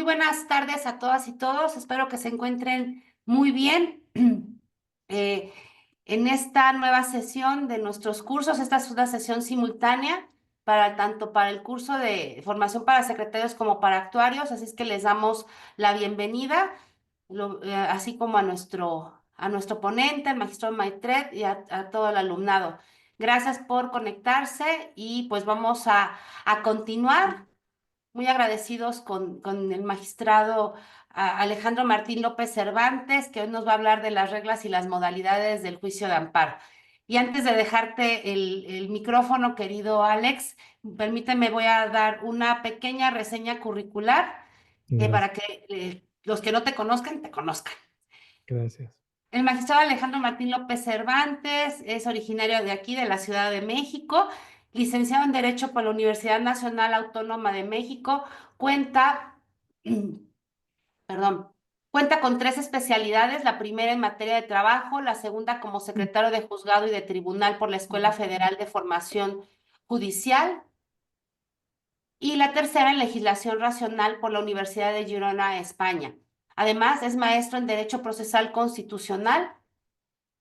Muy buenas tardes a todas y todos. Espero que se encuentren muy bien. Eh, en esta nueva sesión de nuestros cursos, esta es una sesión simultánea para tanto para el curso de formación para secretarios como para actuarios, así es que les damos la bienvenida, así como a nuestro ponente, el magistrado Maitret, y a todo el alumnado. Gracias por conectarse y pues vamos a continuar muy agradecidos con el magistrado Alejandro Martín López Cervantes, que hoy nos va a hablar de las reglas y las modalidades del juicio de amparo. Y antes de dejarte el micrófono, querido Alex, permíteme, voy a dar una pequeña reseña curricular Gracias, para que los que no te conozcan, te conozcan. gracias. El magistrado Alejandro Martín López Cervantes es originario de aquí, de la Ciudad de México, licenciado en Derecho por la Universidad Nacional Autónoma de México, cuenta, perdón, cuenta con tres especialidades, la primera en materia de trabajo, la segunda como secretario de juzgado y de tribunal por la Escuela Federal de Formación Judicial y la tercera en legislación racional por la Universidad de Girona, España. Además, es maestro en Derecho Procesal Constitucional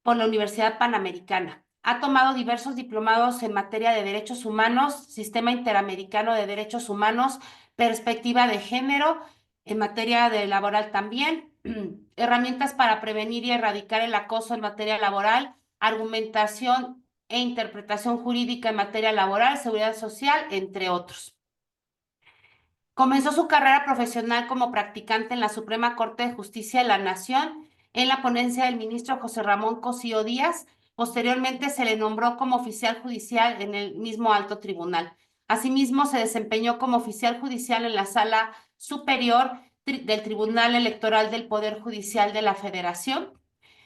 por la Universidad Panamericana. Ha tomado diversos diplomados en materia de derechos humanos, Sistema Interamericano de Derechos Humanos, perspectiva de género, en materia de laboral también, herramientas para prevenir y erradicar el acoso en materia laboral, argumentación e interpretación jurídica en materia laboral, seguridad social, entre otros. Comenzó su carrera profesional como practicante en la Suprema Corte de Justicia de la Nación, en la ponencia del ministro José Ramón Cosío Díaz. Posteriormente se le nombró como oficial judicial en el mismo alto tribunal. Asimismo, se desempeñó como oficial judicial en la Sala Superior del Tribunal Electoral del Poder Judicial de la Federación.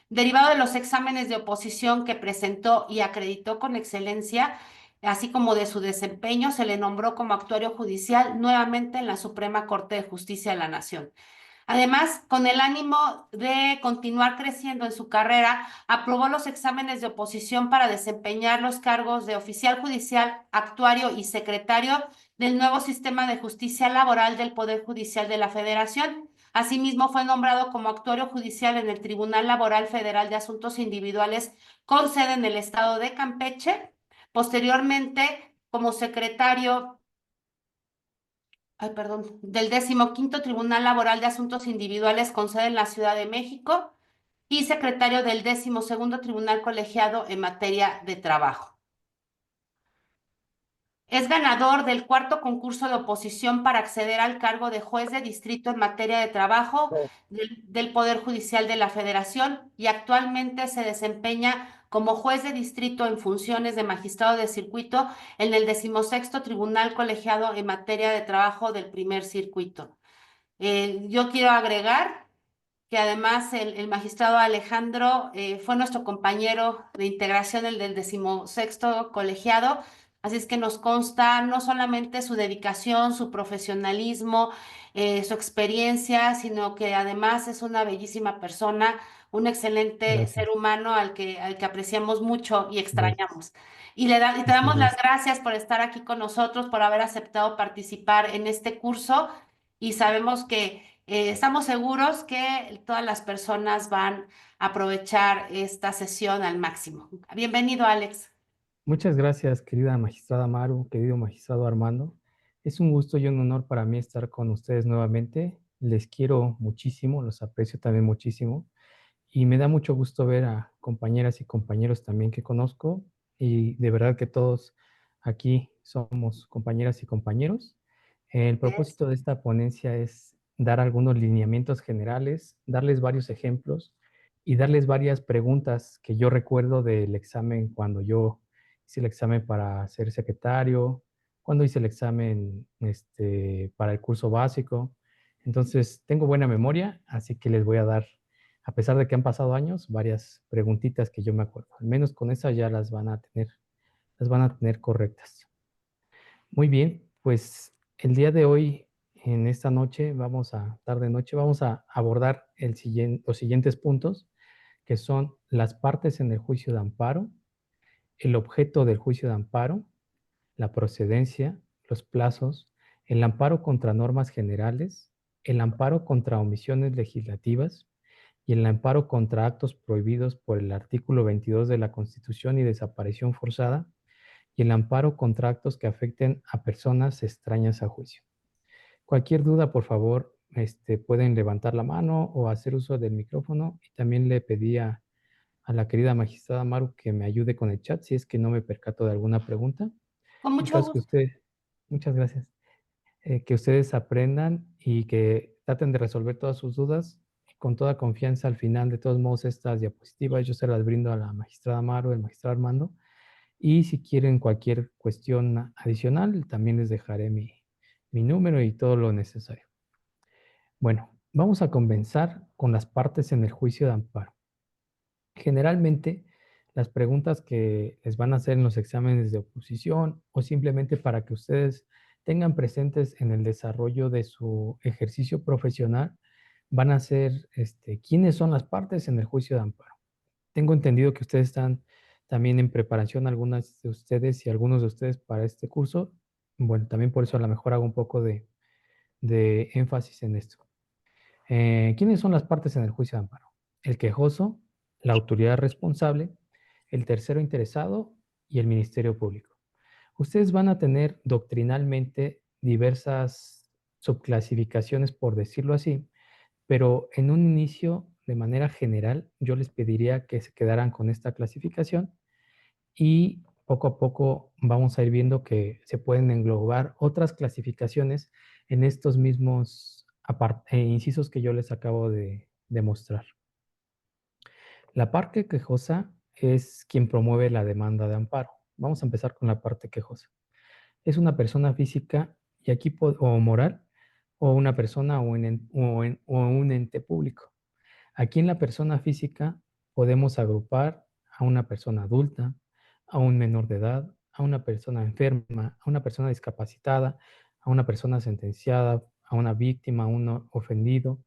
Derivado de los exámenes de oposición que presentó y acreditó con excelencia, así como de su desempeño, se le nombró como actuario judicial nuevamente en la Suprema Corte de Justicia de la Nación. Además, con el ánimo de continuar creciendo en su carrera, aprobó los exámenes de oposición para desempeñar los cargos de oficial judicial, actuario y secretario del nuevo sistema de justicia laboral del Poder Judicial de la Federación. Asimismo, fue nombrado como actuario judicial en el Tribunal Laboral Federal de Asuntos Individuales con sede en el estado de Campeche. Posteriormente, como secretario del 15º Tribunal Laboral de Asuntos Individuales con sede en la Ciudad de México y secretario del 12º Tribunal Colegiado en materia de trabajo. Es ganador del cuarto concurso de oposición para acceder al cargo de juez de distrito en materia de trabajo del Poder Judicial de la Federación y actualmente se desempeña como juez de distrito en funciones de magistrado de circuito en el 16º Tribunal Colegiado en materia de trabajo del primer circuito. Yo quiero agregar que además el magistrado Alejandro fue nuestro compañero de integración, el del 16º colegiado, así es que nos consta no solamente su dedicación, su profesionalismo, su experiencia, sino que además es una bellísima persona, un excelente ser Gracias, humano al que apreciamos mucho y gracias. extrañamos. Y te Muchas damos las gracias. gracias por estar aquí con nosotros, por haber aceptado participar en este curso y sabemos que estamos seguros que todas las personas van a aprovechar esta sesión al máximo. Bienvenido, Alex. Muchas gracias, querida magistrada Maru, querido magistrado Armando. Es un gusto y un honor para mí estar con ustedes nuevamente. Les quiero muchísimo, los aprecio también muchísimo y me da mucho gusto ver a compañeras y compañeros también que conozco y de verdad que todos aquí somos compañeras y compañeros. El Es. propósito de esta ponencia es dar algunos lineamientos generales, darles varios ejemplos y darles varias preguntas que yo recuerdo del examen cuando yo hice el examen para ser secretario, cuando hice el examen para el curso básico. Entonces, tengo buena memoria, así que les voy a dar, a pesar de que han pasado años, varias preguntitas que yo me acuerdo. Al menos con esas ya las van a tener correctas. Muy bien, pues el día de hoy, en esta noche, tarde noche, vamos a abordar los siguientes puntos, que son las partes en el juicio de amparo, el objeto del juicio de amparo, la procedencia, los plazos, el amparo contra normas generales, el amparo contra omisiones legislativas y el amparo contra actos prohibidos por el artículo 22 de la Constitución y desaparición forzada, y el amparo contra actos que afecten a personas extrañas a juicio. Cualquier duda, por favor, pueden levantar la mano o hacer uso del micrófono. Y también le pedí a la querida magistrada Maru que me ayude con el chat si es que no me percato de alguna pregunta. Con El mucho caso es que gusto. muchas gracias, que ustedes aprendan y que traten de resolver todas sus dudas con toda confianza. Al final, de todos modos, estas diapositivas yo se las brindo a la magistrada Maru, el magistrado Armando, y si quieren cualquier cuestión adicional, también les dejaré mi número y todo lo necesario. Bueno, vamos a comenzar con las partes en el juicio de amparo. Generalmente, las preguntas que les van a hacer en los exámenes de oposición o simplemente para que ustedes tengan presentes en el desarrollo de su ejercicio profesional van a ser, ¿quiénes son las partes en el juicio de amparo? Tengo entendido que ustedes están también en preparación, algunas de ustedes y algunos de ustedes para este curso. Bueno, también por eso a lo mejor hago un poco de énfasis en esto. ¿Quiénes son las partes en el juicio de amparo? El quejoso, la autoridad responsable, el tercero interesado y el Ministerio Público. Ustedes van a tener doctrinalmente diversas subclasificaciones, por decirlo así, pero en un inicio, de manera general, yo les pediría que se quedaran con esta clasificación y poco a poco vamos a ir viendo que se pueden englobar otras clasificaciones en estos mismos incisos que yo les acabo de mostrar. La parte quejosa es quien promueve la demanda de amparo. Vamos a empezar con la parte quejosa. Es una persona física y aquí o moral, o una persona o un ente público. Aquí en la persona física podemos agrupar a una persona adulta, a un menor de edad, a una persona enferma, a una persona discapacitada, a una persona sentenciada, a una víctima, a un ofendido,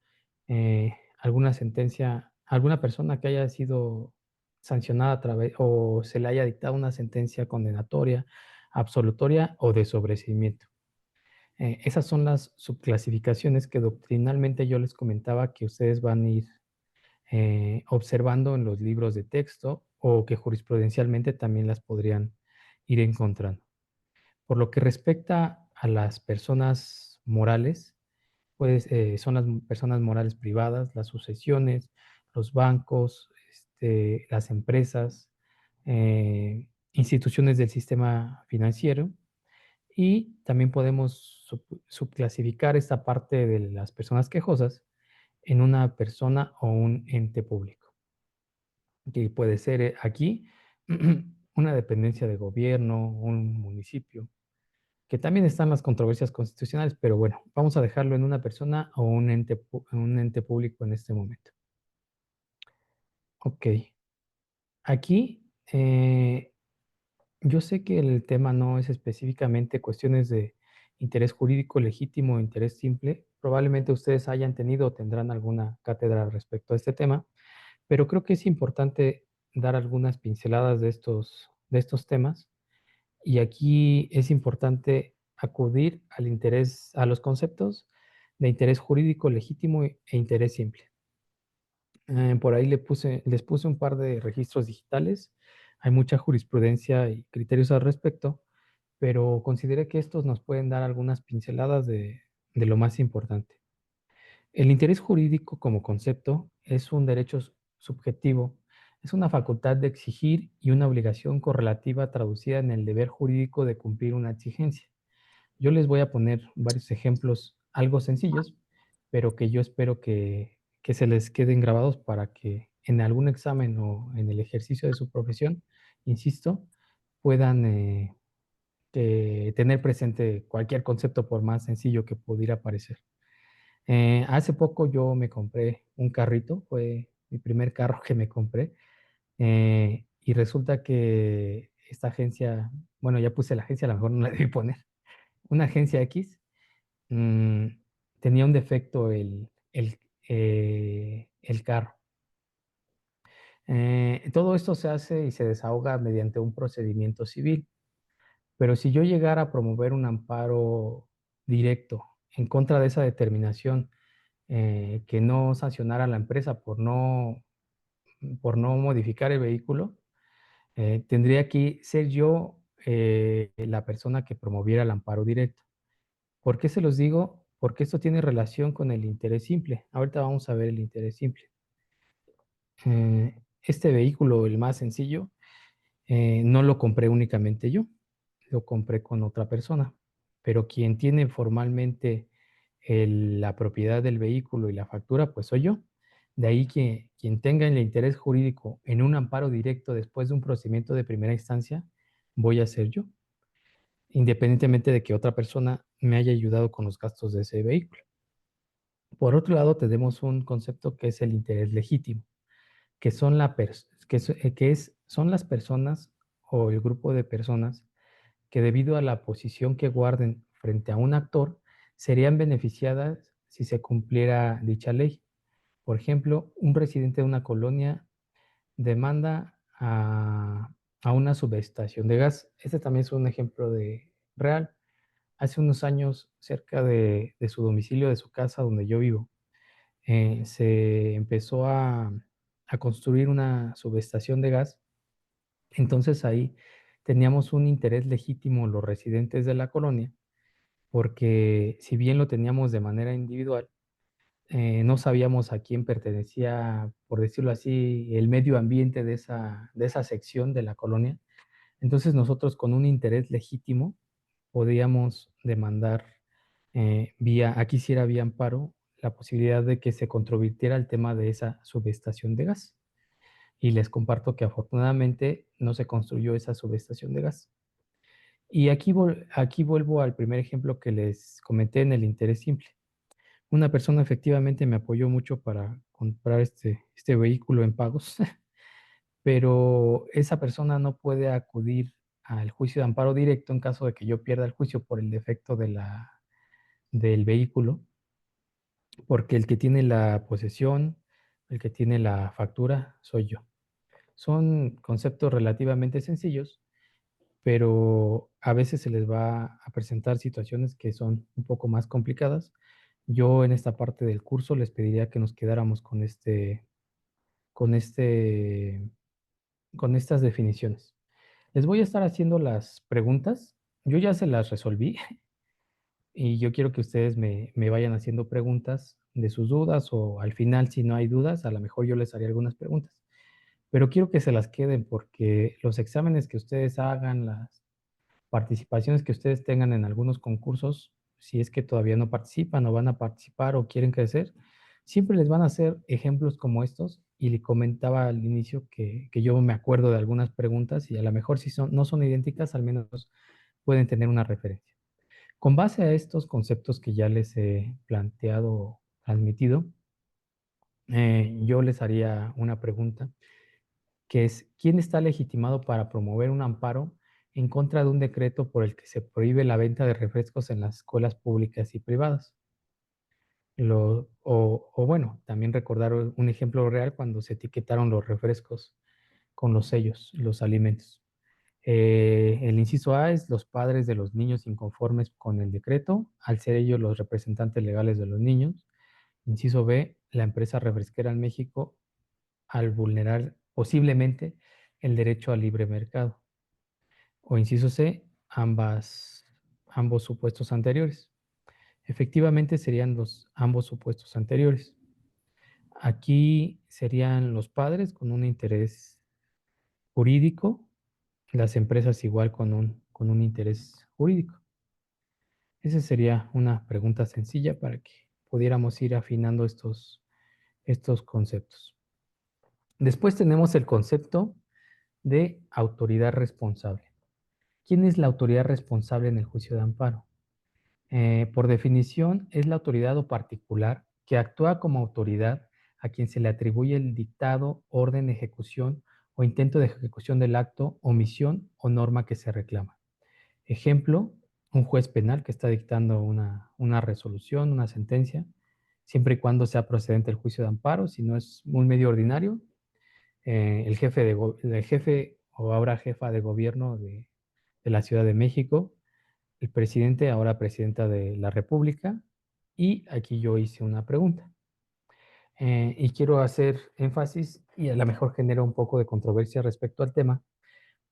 alguna sentencia, alguna persona que haya sido sancionada a través o se le haya dictado una sentencia condenatoria, absolutoria o de sobreseimiento. Esas son las subclasificaciones que doctrinalmente yo les comentaba que ustedes van a ir observando en los libros de texto o que jurisprudencialmente también las podrían ir encontrando. Por lo que respecta a las personas morales, pues son las personas morales privadas, las sucesiones, los bancos, las empresas, instituciones del sistema financiero, y también podemos subclasificar esta parte de las personas quejosas en una persona o un ente público, que puede ser aquí una dependencia de gobierno, un municipio, que también están las controversias constitucionales, pero bueno, vamos a dejarlo en una persona o un ente público en este momento. Ok, aquí yo sé que el tema no es específicamente cuestiones de interés jurídico legítimo o interés simple. Probablemente ustedes hayan tenido o tendrán alguna cátedra respecto a este tema, pero creo que es importante dar algunas pinceladas de estos temas. Y aquí es importante acudir al interés, a los conceptos de interés jurídico legítimo e interés simple. Por ahí les puse un par de registros digitales. Hay mucha jurisprudencia y criterios al respecto, pero consideré que estos nos pueden dar algunas pinceladas de lo más importante. El interés jurídico como concepto es un derecho subjetivo, es una facultad de exigir y una obligación correlativa traducida en el deber jurídico de cumplir una exigencia. Yo les voy a poner varios ejemplos algo sencillos, pero que yo espero que se les queden grabados para que en algún examen o en el ejercicio de su profesión, insisto, puedan tener presente cualquier concepto por más sencillo que pudiera parecer. Hace poco yo me compré un carrito, fue mi primer carro que me compré, y resulta que esta agencia, bueno, ya puse la agencia, a lo mejor no la debí poner, una agencia X, mm, tenía un defecto el carro. Todo esto se hace y se desahoga mediante un procedimiento civil, pero si yo llegara a promover un amparo directo en contra de esa determinación, que no sancionara a la empresa por no modificar el vehículo, tendría que ser yo la persona que promoviera el amparo directo. ¿Por qué se los digo? Porque esto tiene relación con el interés simple. Ahorita vamos a ver el interés simple. Este vehículo, el más sencillo, no lo compré únicamente yo, lo compré con otra persona, pero quien tiene formalmente la propiedad del vehículo y la factura, pues soy yo. De ahí que quien tenga el interés jurídico en un amparo directo después de un procedimiento de primera instancia, voy a ser yo, independientemente de que otra persona me haya ayudado con los gastos de ese vehículo. Por otro lado, tenemos un concepto que es el interés legítimo, que son, son las personas o el grupo de personas que debido a la posición que guarden frente a un actor, serían beneficiadas si se cumpliera dicha ley. Por ejemplo, un residente de una colonia demanda a una subestación de gas. Este también es un ejemplo de real. Hace unos años, cerca de su domicilio, de su casa donde yo vivo, se empezó a construir una subestación de gas. Entonces ahí teníamos un interés legítimo los residentes de la colonia, porque si bien lo teníamos de manera individual, no sabíamos a quién pertenecía, por decirlo así, el medio ambiente de esa sección de la colonia. Entonces nosotros con un interés legítimo podíamos demandar aquí sí era vía amparo, la posibilidad de que se controvirtiera el tema de esa subestación de gas. Y les comparto que afortunadamente no se construyó esa subestación de gas. Y aquí vuelvo al primer ejemplo que les comenté en el interés simple. Una persona efectivamente me apoyó mucho para comprar este vehículo en pagos, pero esa persona no puede acudir al juicio de amparo directo en caso de que yo pierda el juicio por el defecto del vehículo, porque el que tiene la posesión, el que tiene la factura, soy yo. Son conceptos relativamente sencillos, pero a veces se les va a presentar situaciones que son un poco más complicadas. Yo en esta parte del curso les pediría que nos quedáramos con este, con estas definiciones. Les voy a estar haciendo las preguntas. Yo ya se las resolví y yo quiero que ustedes me vayan haciendo preguntas de sus dudas o al final, si no hay dudas, a lo mejor yo les haré algunas preguntas. Pero quiero que se las queden porque los exámenes que ustedes hagan, las participaciones que ustedes tengan en algunos concursos, si es que todavía no participan o van a participar o quieren crecer, siempre les van a hacer ejemplos como estos. Y le comentaba al inicio que yo me acuerdo de algunas preguntas y a lo mejor si no son idénticas, al menos pueden tener una referencia. Con base a estos conceptos que ya les he planteado o transmitido, yo les haría una pregunta que es, ¿quién está legitimado para promover un amparo en contra de un decreto por el que se prohíbe la venta de refrescos en las escuelas públicas y privadas? O bueno, también recordar un ejemplo real cuando se etiquetaron los refrescos con los sellos, los alimentos. El inciso A es los padres de los niños inconformes con el decreto, al ser ellos los representantes legales de los niños. Inciso B, la empresa refresquera en México al vulnerar posiblemente el derecho al libre mercado. O inciso C, ambos supuestos anteriores. Efectivamente serían ambos supuestos anteriores. Aquí serían los padres con un interés jurídico, las empresas igual con un interés jurídico. Esa sería una pregunta sencilla para que pudiéramos ir afinando estos conceptos. Después tenemos el concepto de autoridad responsable. ¿Quién es la autoridad responsable en el juicio de amparo? Por definición, es la autoridad o particular que actúa como autoridad a quien se le atribuye el dictado, orden, ejecución o intento de ejecución del acto, omisión o norma que se reclama. Ejemplo, un juez penal que está dictando una resolución, una sentencia, siempre y cuando sea procedente el juicio de amparo, si no es un medio ordinario, el jefe o ahora jefa de gobierno de la Ciudad de México, el presidente, ahora presidenta de la República, y aquí yo hice una pregunta. Y quiero hacer énfasis y a lo mejor genera un poco de controversia respecto al tema,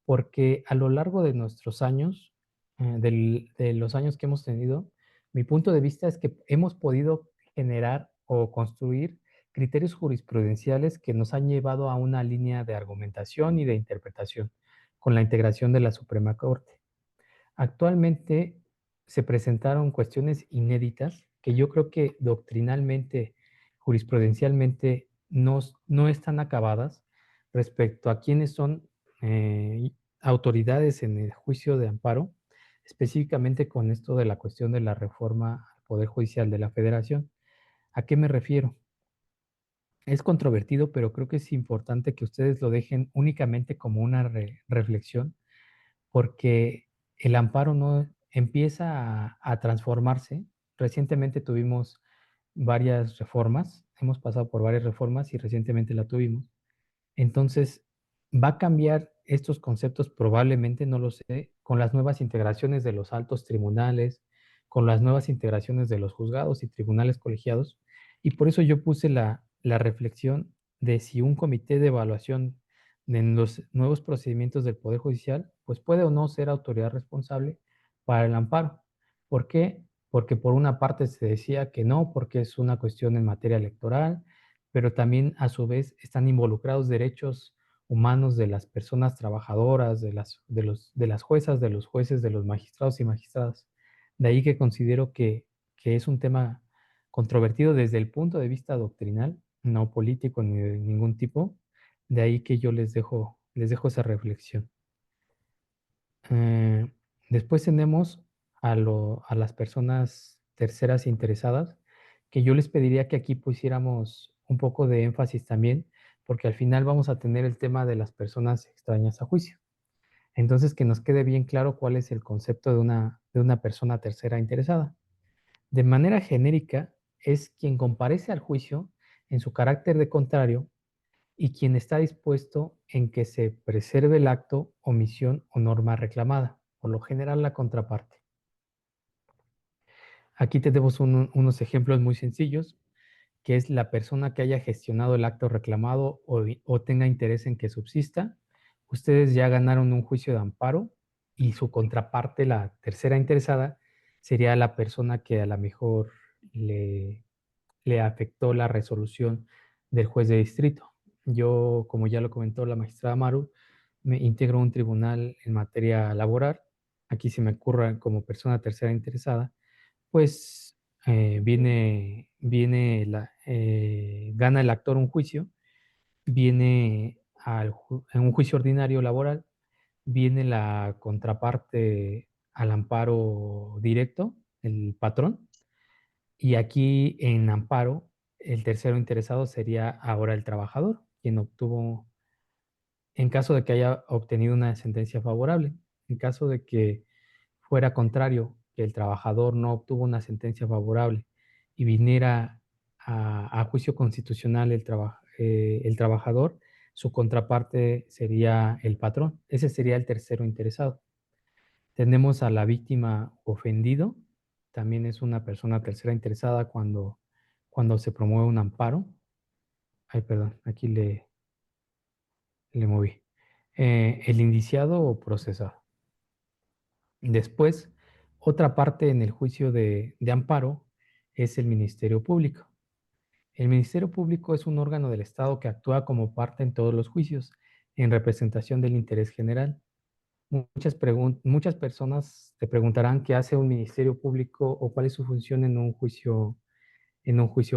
porque a lo largo de nuestros años, de los años que hemos tenido, mi punto de vista es que hemos podido generar o construir criterios jurisprudenciales que nos han llevado a una línea de argumentación y de interpretación con la integración de la Suprema Corte. Actualmente se presentaron cuestiones inéditas que yo creo que doctrinalmente, jurisprudencialmente, no están acabadas respecto a quiénes son autoridades en el juicio de amparo, específicamente con esto de la cuestión de la reforma al Poder Judicial de la Federación. ¿A qué me refiero? Es controvertido, pero creo que es importante que ustedes lo dejen únicamente como una reflexión porque el amparo no empieza a transformarse. Recientemente tuvimos varias reformas, hemos pasado por varias reformas y recientemente la tuvimos. Entonces, va a cambiar estos conceptos probablemente, no lo sé, con las nuevas integraciones de los altos tribunales, con las nuevas integraciones de los juzgados y tribunales colegiados. Y por eso yo puse la reflexión de si un comité de evaluación en los nuevos procedimientos del Poder Judicial, pues puede o no ser autoridad responsable para el amparo. ¿Por qué? Porque por una parte se decía que no, porque es una cuestión en materia electoral, pero también a su vez están involucrados derechos humanos de las personas trabajadoras, de las juezas, de los jueces, de los magistrados y magistradas. De ahí que considero que es un tema controvertido desde el punto de vista doctrinal, no político ni de ningún tipo. De ahí que yo les dejo esa reflexión. Eh, Después tenemos a las personas terceras interesadas, que yo les pediría que aquí pusiéramos un poco de énfasis también, porque al final vamos a tener el tema de las personas extrañas a juicio. Entonces, que nos quede bien claro cuál es el concepto de una persona tercera interesada. De manera genérica, es quien comparece al juicio en su carácter de contrario y quien está dispuesto en que se preserve el acto, omisión o norma reclamada, por lo general la contraparte. Aquí tenemos unos ejemplos muy sencillos, que es la persona que haya gestionado el acto reclamado o tenga interés en que subsista. Ustedes ya ganaron un juicio de amparo y su contraparte, la tercera interesada, sería la persona que a lo mejor le, le afectó la resolución del juez de distrito. Yo, como ya lo comentó la magistrada Maru, me integro un tribunal en materia laboral. Aquí se me ocurra como persona tercera interesada, pues gana el actor un juicio, viene en un juicio ordinario laboral, viene la contraparte al amparo directo, el patrón, y aquí en amparo, el tercero interesado sería ahora el trabajador, quien obtuvo, en caso de que haya obtenido una sentencia favorable. En caso de que fuera contrario, que el trabajador no obtuvo una sentencia favorable y viniera a juicio constitucional el trabajador, su contraparte sería el patrón. Ese sería el tercero interesado. Tenemos a la víctima ofendido, también es una persona tercera interesada cuando se promueve un amparo. Ay, perdón, aquí le moví. El indiciado o procesado. Después, otra parte en el juicio de amparo es el Ministerio Público. El Ministerio Público es un órgano del Estado que actúa como parte en todos los juicios, en representación del interés general. Muchas personas te preguntarán qué hace un Ministerio Público o cuál es su función en un juicio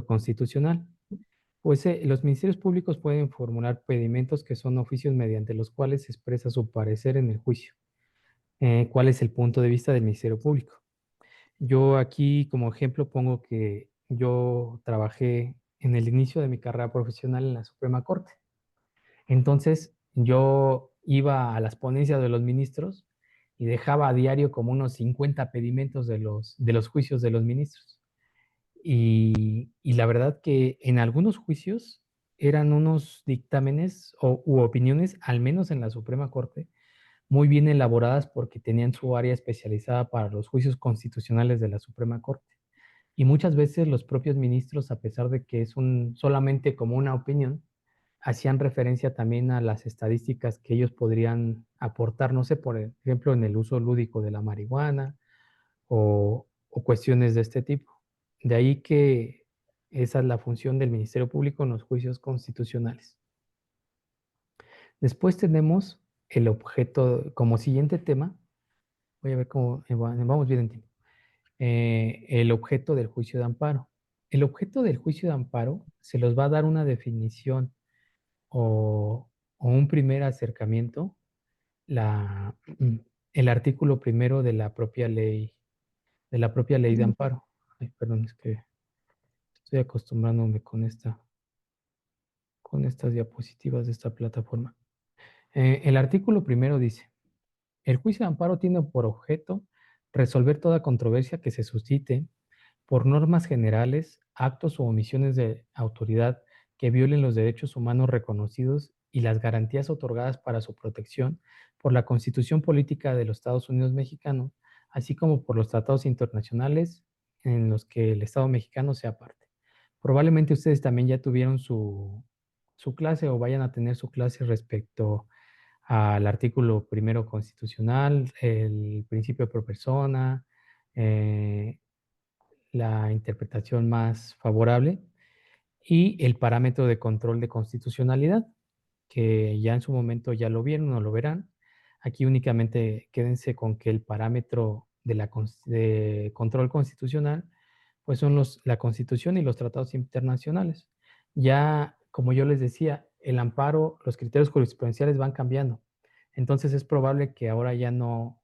constitucional. Pues los ministerios públicos pueden formular pedimentos que son oficios mediante los cuales se expresa su parecer en el juicio. ¿Cuál es el punto de vista del Ministerio Público? Yo aquí como ejemplo pongo que yo trabajé en el inicio de mi carrera profesional en la Suprema Corte. Entonces yo iba a las ponencias de los ministros y dejaba a diario como unos 50 pedimentos de los juicios de los ministros. Y la verdad que en algunos juicios eran unos dictámenes u opiniones, al menos en la Suprema Corte, muy bien elaboradas porque tenían su área especializada para los juicios constitucionales de la Suprema Corte. Y muchas veces los propios ministros, a pesar de que es solamente como una opinión, hacían referencia también a las estadísticas que ellos podrían aportar, no sé, por ejemplo, en el uso lúdico de la marihuana o cuestiones de este tipo. De ahí que esa es la función del Ministerio Público en los juicios constitucionales. Después tenemos el objeto, como siguiente tema, voy a ver cómo vamos bien en tiempo, el objeto del juicio de amparo. El objeto del juicio de amparo se los va a dar una definición o un primer acercamiento, la, el artículo primero de la propia ley de amparo. Ay, perdón, es que estoy acostumbrándome con estas diapositivas de esta plataforma. El artículo primero dice, el juicio de amparo tiene por objeto resolver toda controversia que se suscite por normas generales, actos o omisiones de autoridad que violen los derechos humanos reconocidos y las garantías otorgadas para su protección por la Constitución Política de los Estados Unidos Mexicanos, así como por los tratados internacionales en los que el Estado mexicano sea parte. Probablemente ustedes también ya tuvieron su clase o vayan a tener su clase respecto al artículo primero constitucional, el principio pro persona, eh, la interpretación más favorable y el parámetro de control de constitucionalidad, que ya en su momento ya lo vieron o lo verán. Aquí únicamente quédense con que el parámetro de control constitucional, pues son la Constitución y los tratados internacionales. Ya, como yo les decía, el amparo, los criterios jurisprudenciales van cambiando. Entonces es probable que ahora ya no,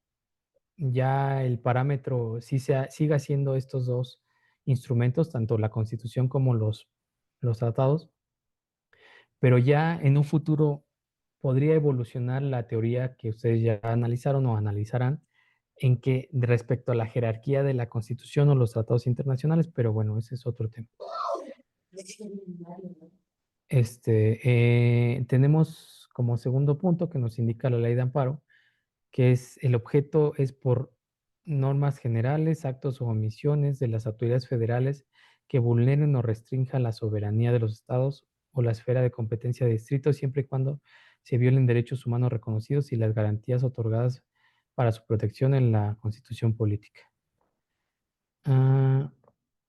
ya el parámetro siga siendo estos dos instrumentos, tanto la Constitución como los tratados, pero ya en un futuro podría evolucionar la teoría que ustedes ya analizaron o analizarán en que respecto a la jerarquía de la Constitución o los tratados internacionales, pero bueno, ese es otro tema. Tenemos como segundo punto que nos indica la ley de amparo, que es el objeto es por normas generales, actos o omisiones de las autoridades federales que vulneren o restrinjan la soberanía de los estados o la esfera de competencia de distritos, siempre y cuando se violen derechos humanos reconocidos y las garantías otorgadas para su protección en la Constitución política. Ah,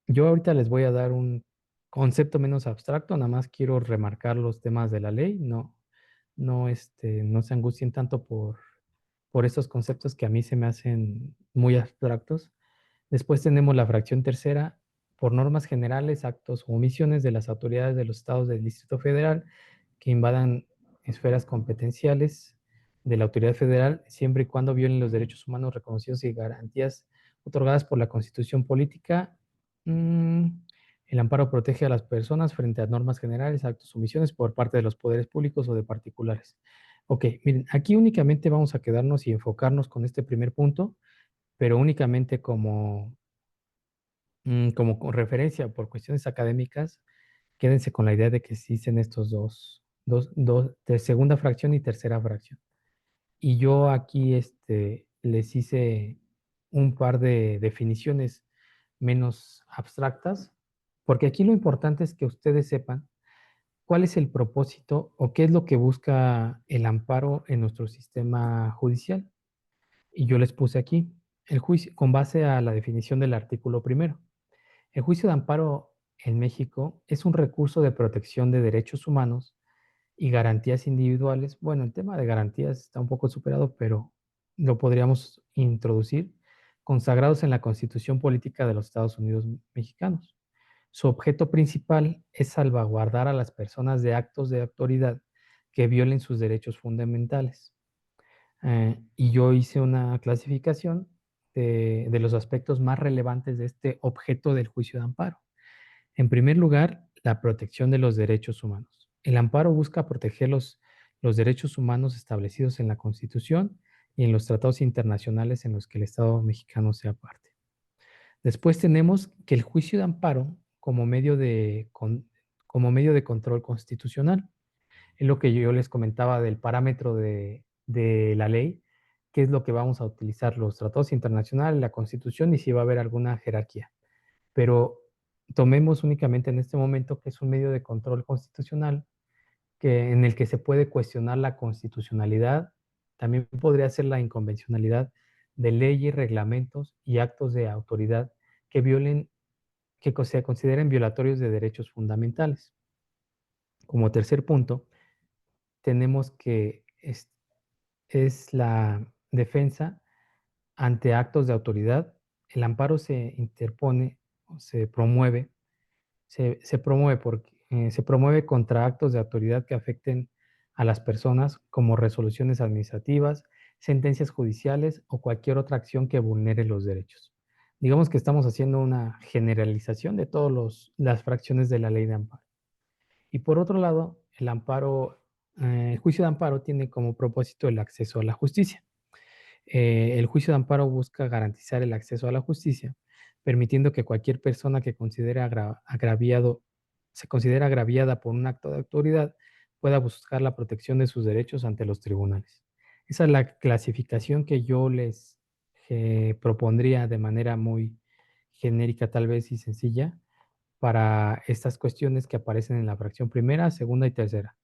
yo ahorita les voy a dar un concepto menos abstracto, nada más quiero remarcar los temas de la ley, no se angustien tanto por estos conceptos que a mí se me hacen muy abstractos. Después tenemos la fracción tercera, por normas generales, actos o omisiones de las autoridades de los estados del Distrito Federal que invadan esferas competenciales de la autoridad federal, siempre y cuando violen los derechos humanos reconocidos y garantías otorgadas por la Constitución política. El amparo protege a las personas frente a normas generales, actos o omisiones por parte de los poderes públicos o de particulares. Ok, miren, aquí únicamente vamos a quedarnos y enfocarnos con este primer punto, pero únicamente como con referencia por cuestiones académicas, quédense con la idea de que existen estos dos, de segunda fracción y tercera fracción. Y yo aquí les hice un par de definiciones menos abstractas, porque aquí lo importante es que ustedes sepan cuál es el propósito o qué es lo que busca el amparo en nuestro sistema judicial. Y yo les puse aquí el juicio con base a la definición del artículo primero. El juicio de amparo en México es un recurso de protección de derechos humanos y garantías individuales. Bueno, el tema de garantías está un poco superado, pero lo podríamos introducir, consagrados en la Constitución Política de los Estados Unidos Mexicanos. Su objeto principal es salvaguardar a las personas de actos de autoridad que violen sus derechos fundamentales. Y yo hice una clasificación de los aspectos más relevantes de este objeto del juicio de amparo. En primer lugar, la protección de los derechos humanos. El amparo busca proteger los derechos humanos establecidos en la Constitución y en los tratados internacionales en los que el Estado mexicano sea parte. Después tenemos que el juicio de amparo como medio de control constitucional. Es lo que yo les comentaba del parámetro de la ley, qué es lo que vamos a utilizar, los tratados internacionales, la Constitución y si va a haber alguna jerarquía. pero tomemos únicamente en este momento que es un medio de control constitucional en el que se puede cuestionar la constitucionalidad, también podría ser la inconvencionalidad de leyes, reglamentos y actos de autoridad que violen, que se consideren violatorios de derechos fundamentales. Como tercer punto, tenemos que es la defensa ante actos de autoridad. El amparo se interpone o se promueve contra actos de autoridad que afecten a las personas, como resoluciones administrativas, sentencias judiciales o cualquier otra acción que vulnere los derechos. Digamos que estamos haciendo una generalización de todas las fracciones de la ley de amparo. Y por otro lado, el juicio de amparo tiene como propósito el acceso a la justicia. El juicio de amparo busca garantizar el acceso a la justicia, permitiendo que cualquier persona que se considera agraviada por un acto de autoridad pueda buscar la protección de sus derechos ante los tribunales. Esa es la clasificación que yo les propondría de manera muy genérica tal vez y sencilla para estas cuestiones que aparecen en la fracción primera, segunda y tercera.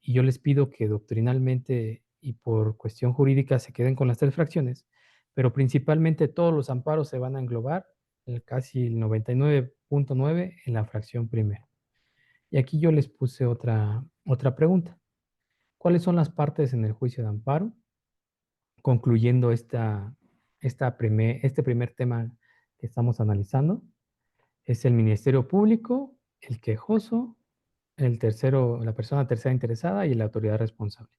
Y yo les pido que doctrinalmente y por cuestión jurídica se queden con las tres fracciones, pero principalmente todos los amparos se van a englobar, casi el 99.9 en la fracción primera. Y aquí yo les puse otra pregunta. ¿Cuáles son las partes en el juicio de amparo? Concluyendo este primer tema que estamos analizando, es el Ministerio Público, el quejoso, el tercero, la persona tercera interesada y la autoridad responsable.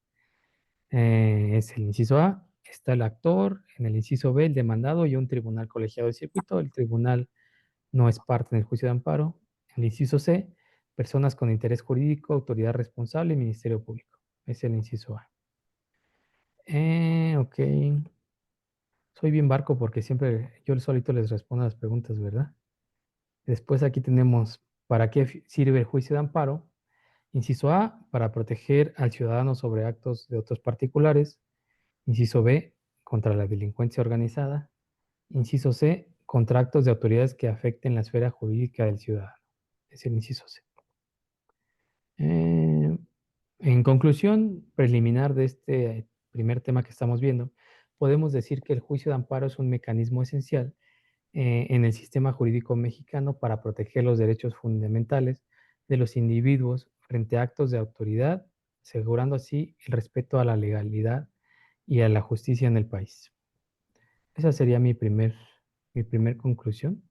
Es el inciso A, está el actor, en el inciso B, el demandado y un tribunal colegiado de circuito. El tribunal no es parte del juicio de amparo. El inciso C, personas con interés jurídico, autoridad responsable y Ministerio Público. Es el inciso A. Ok. Soy bien barco porque siempre yo solito les respondo a las preguntas, ¿verdad? Después aquí tenemos, ¿para qué sirve el juicio de amparo? Inciso A, para proteger al ciudadano sobre actos de otros particulares. Inciso B, contra la delincuencia organizada. Inciso C, contra actos de autoridades que afecten la esfera jurídica del ciudadano. Es el inciso C. En conclusión preliminar de este primer tema que estamos viendo, podemos decir que el juicio de amparo es un mecanismo esencial en el sistema jurídico mexicano para proteger los derechos fundamentales de los individuos frente a actos de autoridad, asegurando así el respeto a la legalidad y a la justicia en el país. Esa sería mi primer conclusión.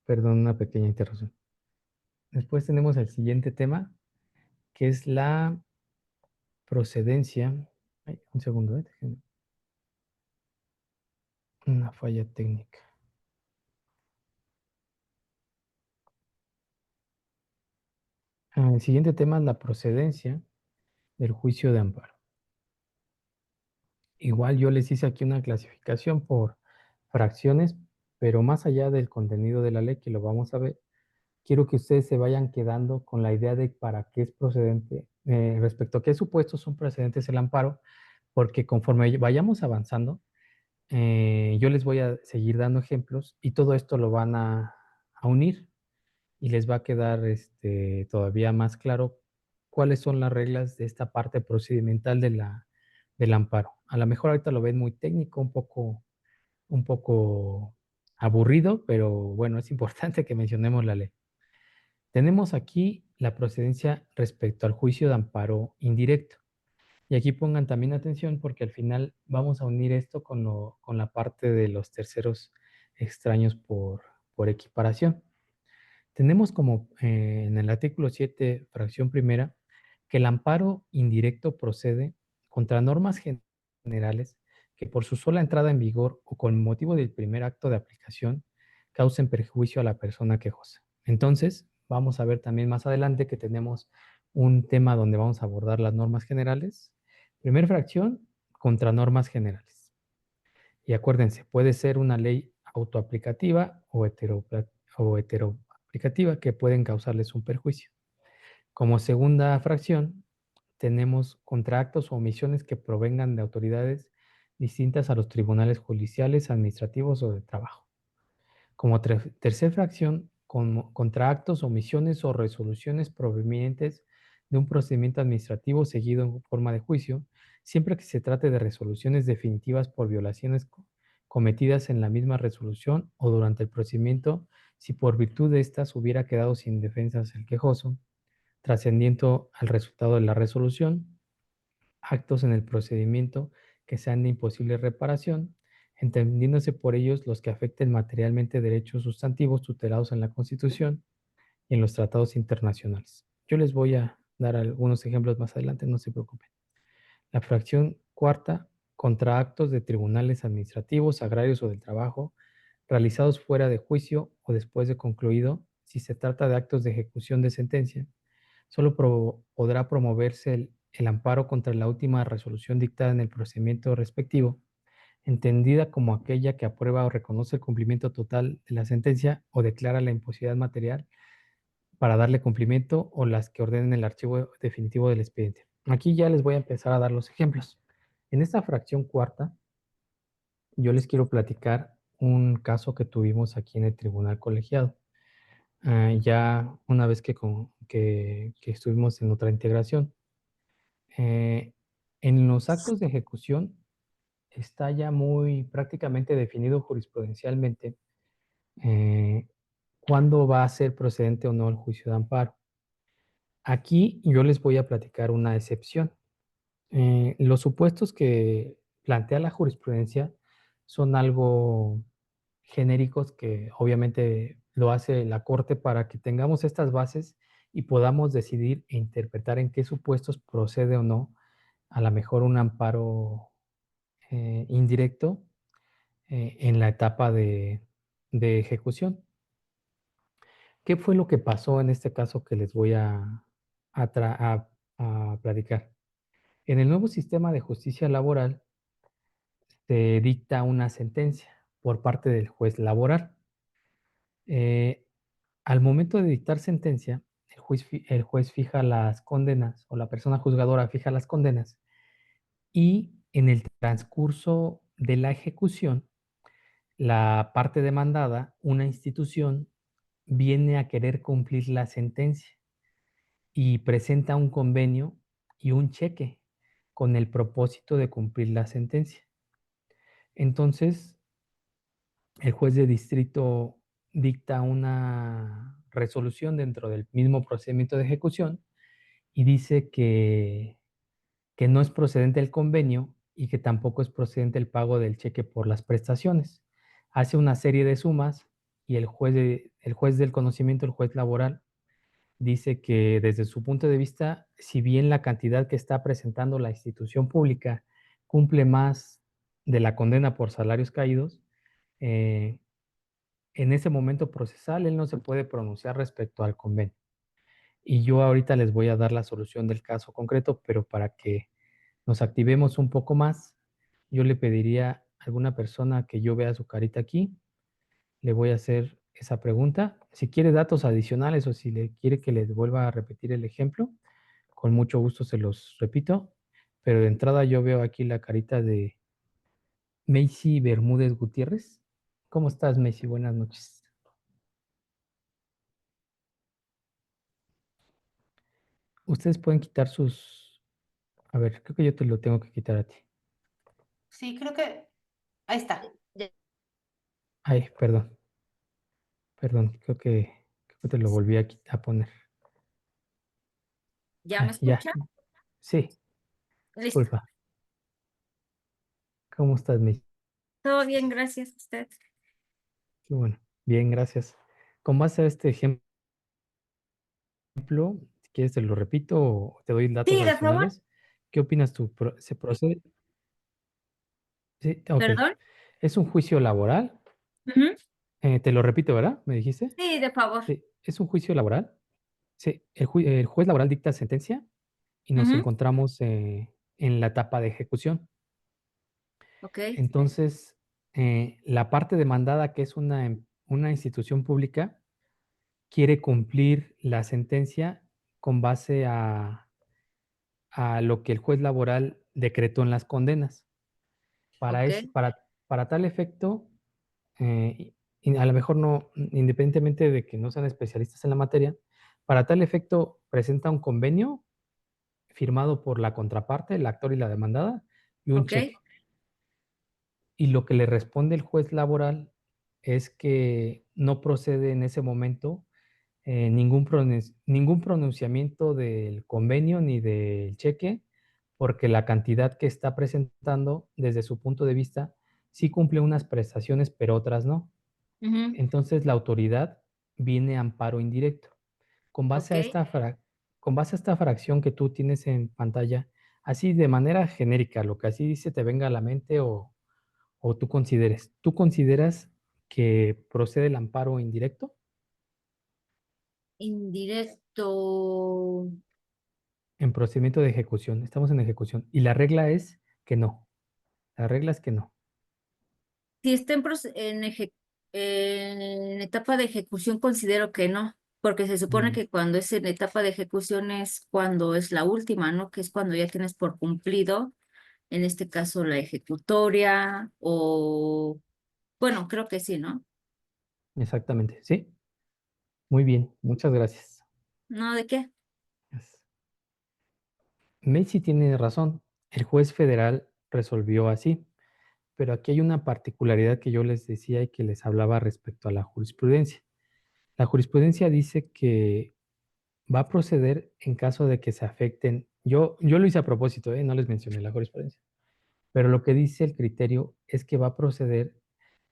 Perdón, una pequeña interrupción. Después tenemos el siguiente tema, que es la procedencia. Ay, un segundo, una falla técnica. El siguiente tema es la procedencia del juicio de amparo. Igual yo les hice aquí una clasificación por fracciones, pero más allá del contenido de la ley, que lo vamos a ver, quiero que ustedes se vayan quedando con la idea de para qué es procedente, respecto a qué supuestos son procedentes el amparo, porque conforme vayamos avanzando, yo les voy a seguir dando ejemplos y todo esto lo van a unir y les va a quedar todavía más claro cuáles son las reglas de esta parte procedimental del amparo. A lo mejor ahorita lo ven muy técnico, un poco aburrido, pero bueno, es importante que mencionemos la ley. Tenemos aquí la procedencia respecto al juicio de amparo indirecto. Y aquí pongan también atención porque al final vamos a unir esto con la parte de los terceros extraños por equiparación. Tenemos como en el artículo 7, fracción primera, que el amparo indirecto procede contra normas generales que por su sola entrada en vigor o con motivo del primer acto de aplicación causen perjuicio a la persona quejosa. Entonces, vamos a ver también más adelante que tenemos un tema donde vamos a abordar las normas generales. Primera fracción, contra normas generales. Y acuérdense, puede ser una ley autoaplicativa o heteroaplicativa que pueden causarles un perjuicio. Como segunda fracción, tenemos contra actos o omisiones que provengan de autoridades distintas a los tribunales judiciales, administrativos o de trabajo. Como tercer fracción, contra actos, omisiones o resoluciones provenientes de un procedimiento administrativo seguido en forma de juicio, siempre que se trate de resoluciones definitivas por violaciones cometidas en la misma resolución o durante el procedimiento, si por virtud de estas hubiera quedado sin defensas el quejoso, trascendiendo al resultado de la resolución, actos en el procedimiento que sean de imposible reparación, entendiéndose por ellos los que afecten materialmente derechos sustantivos tutelados en la Constitución y en los tratados internacionales. Yo les voy a dar algunos ejemplos más adelante, no se preocupen. La fracción cuarta, contra actos de tribunales administrativos, agrarios o del trabajo, realizados fuera de juicio o después de concluido, si se trata de actos de ejecución de sentencia, solo podrá promoverse el amparo contra la última resolución dictada en el procedimiento respectivo, entendida como aquella que aprueba o reconoce el cumplimiento total de la sentencia o declara la imposibilidad material para darle cumplimiento o las que ordenen el archivo definitivo del expediente. Aquí ya les voy a empezar a dar los ejemplos. En esta fracción cuarta, yo les quiero platicar un caso que tuvimos aquí en el tribunal colegiado. Ya una vez que estuvimos en otra integración. Eh, en los actos de ejecución está ya muy prácticamente definido jurisprudencialmente eh, cuándo va a ser procedente o no el juicio de amparo. Aquí yo les voy a platicar una excepción. Los supuestos que plantea la jurisprudencia son algo genéricos que obviamente lo hace la Corte para que tengamos estas bases y podamos decidir e interpretar en qué supuestos procede o no a lo mejor un amparo indirecto en la etapa de ejecución. ¿Qué fue lo que pasó en este caso que les voy a platicar? En el nuevo sistema de justicia laboral se dicta una sentencia por parte del juez laboral. Eh, Al momento de dictar sentencia, el juez fija las condenas o la persona juzgadora fija las condenas y en el transcurso de la ejecución, la parte demandada, una institución, viene a querer cumplir la sentencia y presenta un convenio y un cheque con el propósito de cumplir la sentencia. Entonces, el juez de distrito dicta una resolución dentro del mismo procedimiento de ejecución y dice que no es procedente el convenio y que tampoco es procedente el pago del cheque por las prestaciones. Hace una serie de sumas y el juez del conocimiento, el juez laboral, dice que desde su punto de vista, si bien la cantidad que está presentando la institución pública cumple más de la condena por salarios caídos, eh, en ese momento procesal él no se puede pronunciar respecto al convenio. Y yo ahorita les voy a dar la solución del caso concreto, pero para que nos activemos un poco más, yo le pediría a alguna persona que yo vea su carita aquí, le voy a hacer esa pregunta. Si quiere datos adicionales o si le quiere que les vuelva a repetir el ejemplo, con mucho gusto se los repito, pero de entrada yo veo aquí la carita de Macy Bermúdez Gutiérrez. ¿Cómo estás, Macy? Buenas noches. Ustedes pueden quitar sus... A ver, creo que yo te lo tengo que quitar a ti. Sí, creo que ahí está. Ya, Ay, perdón, perdón, creo que te lo volví a poner. ¿ya me Ay, ya, escucha? sí, Listo. disculpa. ¿Cómo estás, Macy? Todo bien, gracias a usted. Qué bueno. Bien, gracias. Con base a este ejemplo, si quieres te lo repito o te doy datos Sí, de favor. adicionales. ¿Qué opinas tú? ¿Se procede? Sí, ok. Perdón. Es un juicio laboral. Ujú. Te lo repito, ¿verdad? ¿Me dijiste? Sí, de favor. Sí, es un juicio laboral. Sí, el juez laboral dicta sentencia y nos Ujú. encontramos en la etapa de ejecución. Ok. Entonces, la parte demandada, que es una institución pública, quiere cumplir la sentencia con base a lo que el juez laboral decretó en las condenas. Para, ok, es, para tal efecto, y a lo mejor no, independientemente de que no sean especialistas en la materia, para tal efecto presenta un convenio firmado por la contraparte, el actor y la demandada, y un ok, cheque. Y lo que le responde el juez laboral es que no procede en ese momento ningún pronunciamiento del convenio ni del cheque, porque la cantidad que está presentando, desde su punto de vista, sí cumple unas prestaciones, pero otras no. ujú, Entonces, la autoridad viene a amparo indirecto. Con base ok. a con base a esta fracción que tú tienes en pantalla, así de manera genérica, lo que así dice te venga a la mente o ¿tú consideras que procede el amparo indirecto? Indirecto. En procedimiento de ejecución, estamos en ejecución. Y la regla es que no. La regla es que no. Si está en etapa de ejecución, considero que no, porque se supone Mm, que cuando es en etapa de ejecución es cuando es la última, ¿no? Que es cuando ya tienes por cumplido, en este caso, la ejecutoria o, bueno, creo que sí, ¿no? exactamente, sí. Muy bien, muchas gracias. ¿No? ¿De qué? Messi tiene razón. El juez federal resolvió así, pero aquí hay una particularidad que yo les decía y que les hablaba respecto a la jurisprudencia. La jurisprudencia dice que va a proceder en caso de que se afecten. Yo lo hice a propósito, no les mencioné la jurisprudencia. Pero lo que dice el criterio es que va a proceder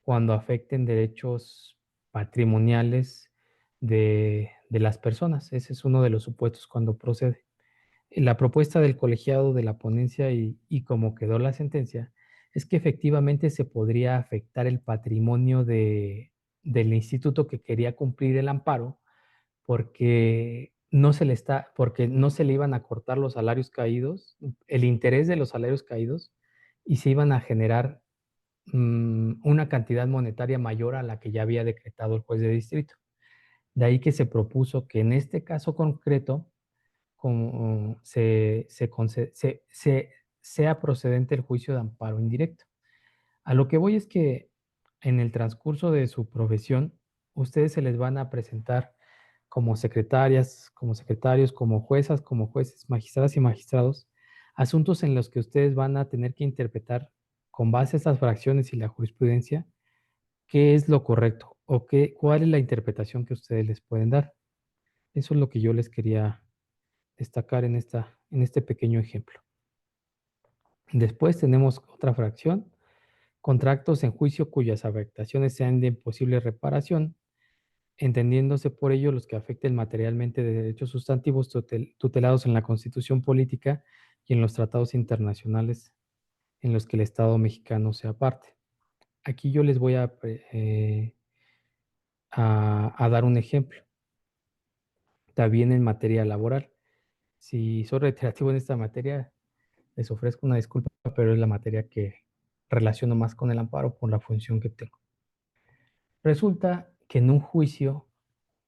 cuando afecten derechos patrimoniales de las personas. Ese es uno de los supuestos cuando procede. La propuesta del colegiado de la ponencia y como quedó la sentencia, es que efectivamente se podría afectar el patrimonio del instituto que quería cumplir el amparo, porque no se le iban a cortar los salarios caídos, el interés de los salarios caídos, y se iban a generar una cantidad monetaria mayor a la que ya había decretado el juez de distrito. De ahí que se propuso que en este caso concreto como sea procedente el juicio de amparo indirecto. A lo que voy es que en el transcurso de su profesión, ustedes se les van a presentar como secretarias, como secretarios, como juezas, como jueces, magistradas y magistrados, asuntos en los que ustedes van a tener que interpretar con base a estas fracciones y la jurisprudencia qué es lo correcto o cuál es la interpretación que ustedes les pueden dar. Eso es lo que yo les quería destacar en este pequeño ejemplo. Después tenemos otra fracción, contratos en juicio cuyas afectaciones sean de imposible reparación, entendiéndose por ello los que afecten materialmente de derechos sustantivos tutelados en la Constitución política y en los tratados internacionales en los que el Estado mexicano sea parte. Aquí yo les voy a dar un ejemplo, también en materia laboral. Si soy reiterativo en esta materia, les ofrezco una disculpa, pero es la materia que relaciono más con el amparo por la función que tengo. Resulta que en un juicio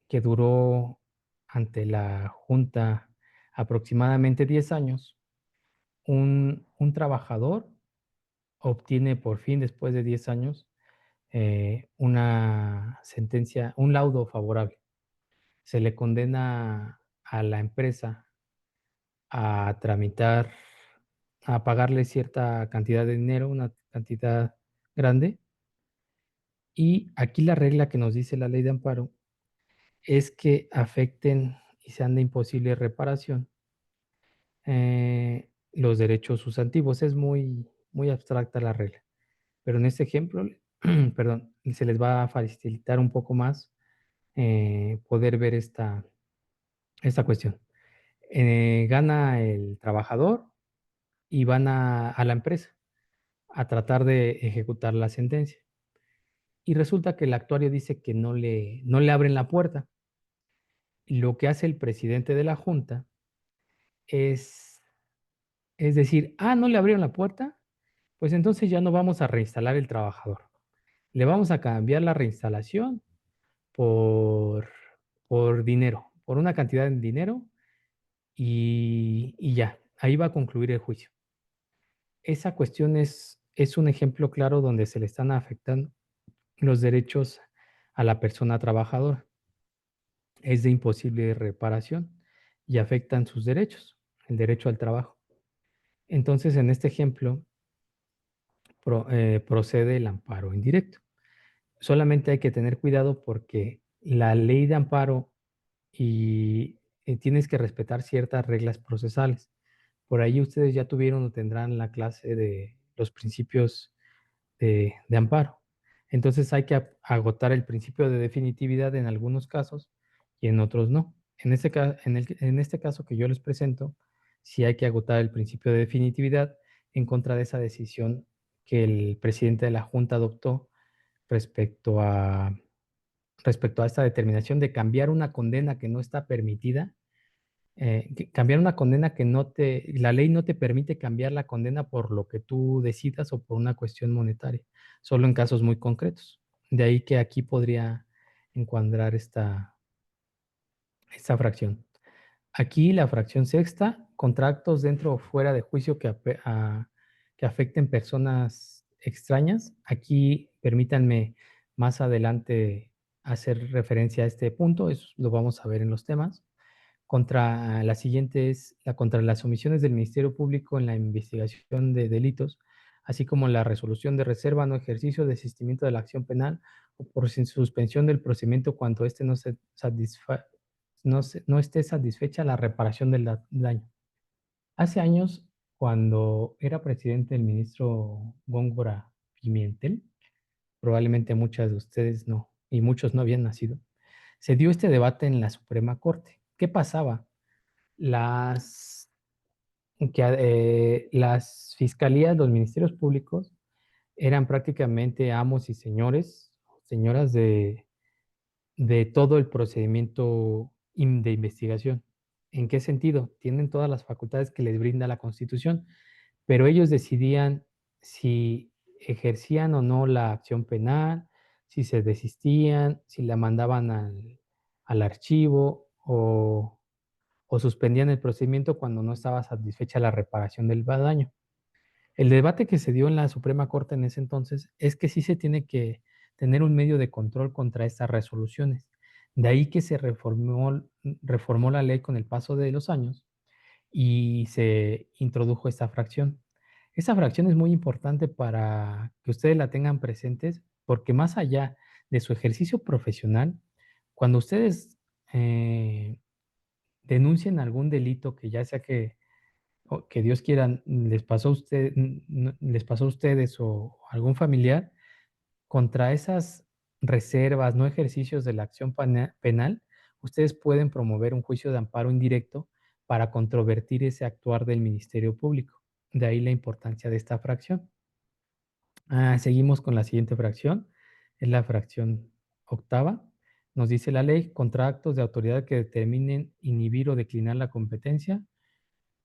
que duró ante la Junta aproximadamente 10 años, un trabajador obtiene por fin, después de 10 años, una sentencia, un laudo favorable. Se le condena a la empresa a tramitar, a pagarle cierta cantidad de dinero, una cantidad grande. Y aquí la regla que nos dice la ley de amparo es que afecten y sean de imposible reparación los derechos sustantivos. Es muy abstracta la regla, pero en este ejemplo, perdón, se les va a facilitar un poco más poder ver esta cuestión. Gana el trabajador y van a la empresa a tratar de ejecutar la sentencia. Y resulta que el actuario dice que no le abren la puerta. Lo que hace el presidente de la junta es, es decir, no le abrieron la puerta, pues entonces ya no vamos a reinstalar el trabajador. Le vamos a cambiar la reinstalación por, por dinero, por una cantidad de dinero y ya. ahí va a concluir el juicio. Esa cuestión es un ejemplo claro donde se le están afectando los derechos a la persona trabajadora. Es de imposible reparación y afectan sus derechos, el derecho al trabajo. Entonces, en este ejemplo, procede el amparo indirecto. Solamente hay que tener cuidado porque la ley de amparo y tienes que respetar ciertas reglas procesales. Por ahí ustedes ya tuvieron o tendrán la clase de los principios de amparo. Entonces hay que agotar el principio de definitividad en algunos casos y en otros no. En este caso que yo les presento, sí hay que agotar el principio de definitividad en contra de esa decisión que el presidente de la Junta adoptó respecto a, respecto a esta determinación de cambiar una condena que no está permitida, cambiar una condena que la ley no te permite cambiar la condena por lo que tú decidas o por una cuestión monetaria, solo en casos muy concretos. De ahí que aquí podría encuadrar esta fracción. Aquí la fracción sexta, contratos dentro o fuera de juicio que afecten personas extrañas. Aquí permítanme más adelante hacer referencia a este punto, eso lo vamos a ver en los temas. La siguiente es contra las omisiones del Ministerio Público en la investigación de delitos, así como la resolución de reserva, no ejercicio, desistimiento de la acción penal o por suspensión del procedimiento cuando éste no esté satisfecha la reparación del daño. Hace años, cuando era presidente el ministro Góngora Pimentel, probablemente muchas de ustedes no, y muchos no habían nacido, se dio este debate en la Suprema Corte. ¿Qué pasaba? Las fiscalías, los ministerios públicos eran prácticamente amos y señoras de todo el procedimiento de investigación. ¿En qué sentido? Tienen todas las facultades que les brinda la Constitución, pero ellos decidían si ejercían o no la acción penal, si se desistían, si la mandaban al archivo o suspendían el procedimiento cuando no estaba satisfecha la reparación del daño. El debate que se dio en la Suprema Corte en ese entonces es que sí se tiene que tener un medio de control contra estas resoluciones. De ahí que se reformó la ley con el paso de los años y se introdujo esta fracción. Esa fracción es muy importante para que ustedes la tengan presentes porque más allá de su ejercicio profesional, cuando ustedes denuncien algún delito que ya sea que Dios quiera, les pasó a ustedes o algún familiar, contra esas reservas, no ejercicios de la acción penal, ustedes pueden promover un juicio de amparo indirecto para controvertir ese actuar del Ministerio Público. De ahí la importancia de esta fracción. Seguimos con la siguiente fracción, es la fracción octava. Nos dice la ley, contra actos de autoridad que determinen inhibir o declinar la competencia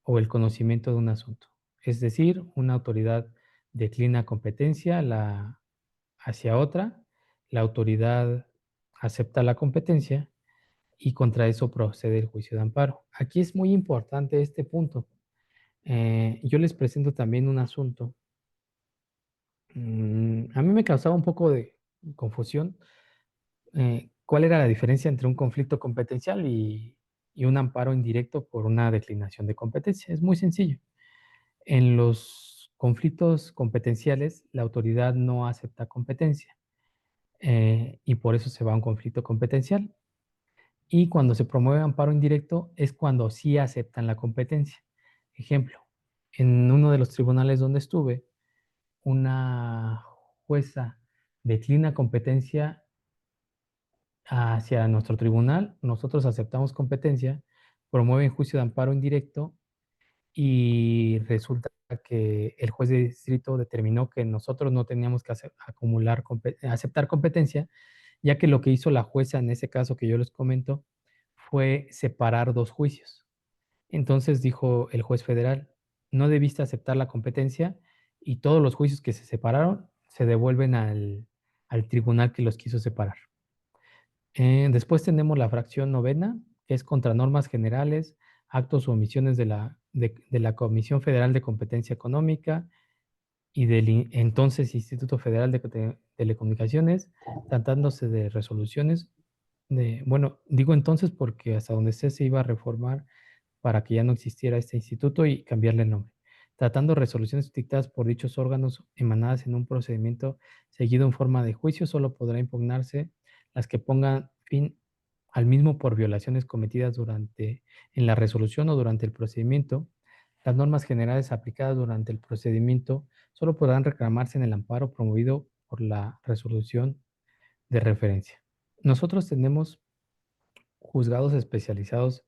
o el conocimiento de un asunto. Es decir, una autoridad declina competencia hacia otra, la autoridad acepta la competencia y contra eso procede el juicio de amparo. Aquí es muy importante este punto. Yo les presento también un asunto. A mí me causaba un poco de confusión cuál era la diferencia entre un conflicto competencial y un amparo indirecto por una declinación de competencia. Es muy sencillo. En los conflictos competenciales, la autoridad no acepta competencia y por eso se va a un conflicto competencial. Y cuando se promueve amparo indirecto es cuando sí aceptan la competencia. Ejemplo, en uno de los tribunales donde estuve, una jueza declina competencia hacia nuestro tribunal, nosotros aceptamos competencia, promueven juicio de amparo indirecto y resulta que el juez de distrito determinó que nosotros no teníamos que aceptar competencia, ya que lo que hizo la jueza en ese caso que yo les comento fue separar dos juicios. Entonces dijo el juez federal, no debiste aceptar la competencia y todos los juicios que se separaron se devuelven al tribunal que los quiso separar. Después tenemos la fracción novena, que es contra normas generales, actos o omisiones de la Comisión Federal de Competencia Económica y del entonces Instituto Federal de Telecomunicaciones, tratándose de resoluciones bueno, digo entonces porque hasta donde sé se iba a reformar para que ya no existiera este instituto y cambiarle el nombre, tratando resoluciones dictadas por dichos órganos emanadas en un procedimiento seguido en forma de juicio, solo podrá impugnarse las que pongan fin al mismo por violaciones cometidas en la resolución o durante el procedimiento. Las normas generales aplicadas durante el procedimiento solo podrán reclamarse en el amparo promovido por la resolución de referencia. Nosotros tenemos juzgados especializados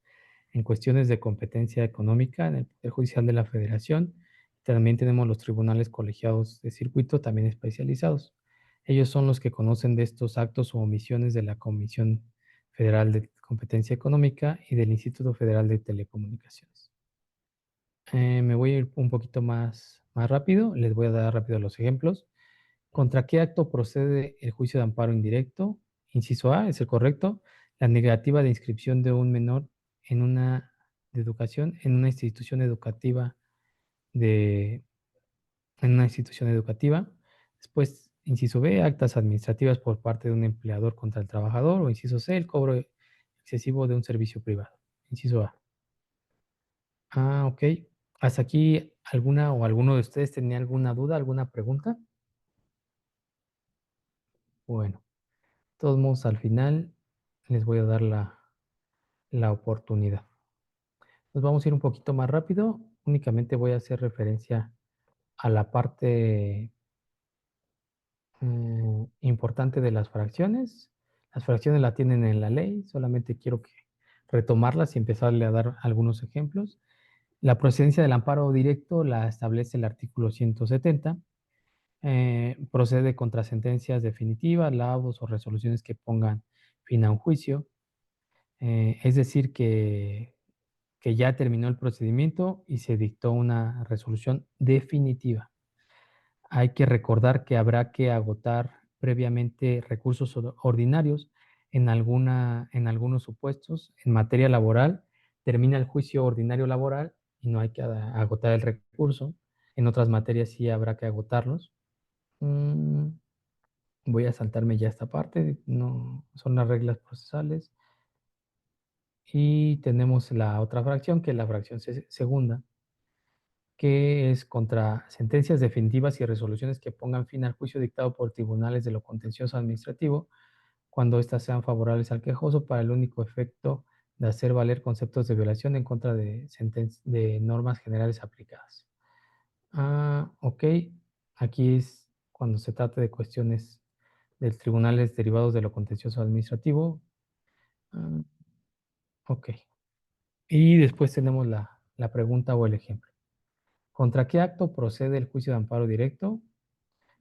en cuestiones de competencia económica en el Poder Judicial de la Federación. También tenemos los tribunales colegiados de circuito, también especializados. Ellos son los que conocen de estos actos o omisiones de la Comisión Federal de Competencia Económica y del Instituto Federal de Telecomunicaciones. Me voy a ir un poquito más rápido, les voy a dar rápido los ejemplos. ¿Contra qué acto procede el juicio de amparo indirecto? Inciso A, es el correcto. La negativa de inscripción de un menor en una de educación, en una institución educativa de, en una institución educativa. Después, inciso B, actas administrativas por parte de un empleador contra el trabajador. O inciso C, el cobro excesivo de un servicio privado. Inciso A. Ok. ¿Hasta aquí alguna o alguno de ustedes tenía alguna duda, alguna pregunta? Bueno. De todos modos, al final les voy a dar la oportunidad. Nos vamos a ir un poquito más rápido. Únicamente voy a hacer referencia a la parte importante de las fracciones. Las fracciones la tienen en la ley, solamente quiero retomarlas y empezarle a dar algunos ejemplos. La procedencia del amparo directo la establece el artículo 170. Procede contra sentencias definitivas, laudos o resoluciones que pongan fin a un juicio. Es decir, que ya terminó el procedimiento y se dictó una resolución definitiva. Hay que recordar que habrá que agotar previamente recursos ordinarios en algunos supuestos. En materia laboral, termina el juicio ordinario laboral y no hay que agotar el recurso. En otras materias sí habrá que agotarlos. Mm, Voy a saltarme ya esta parte, no son las reglas procesales. Y tenemos la otra fracción, que es la fracción segunda, que es contra sentencias definitivas y resoluciones que pongan fin al juicio dictado por tribunales de lo contencioso administrativo, cuando éstas sean favorables al quejoso para el único efecto de hacer valer conceptos de violación en contra de normas generales aplicadas. Ok. Aquí es cuando se trata de cuestiones de tribunales derivados de lo contencioso administrativo. Ah, ok. Y después tenemos la pregunta o el ejemplo. ¿Contra qué acto procede el juicio de amparo directo?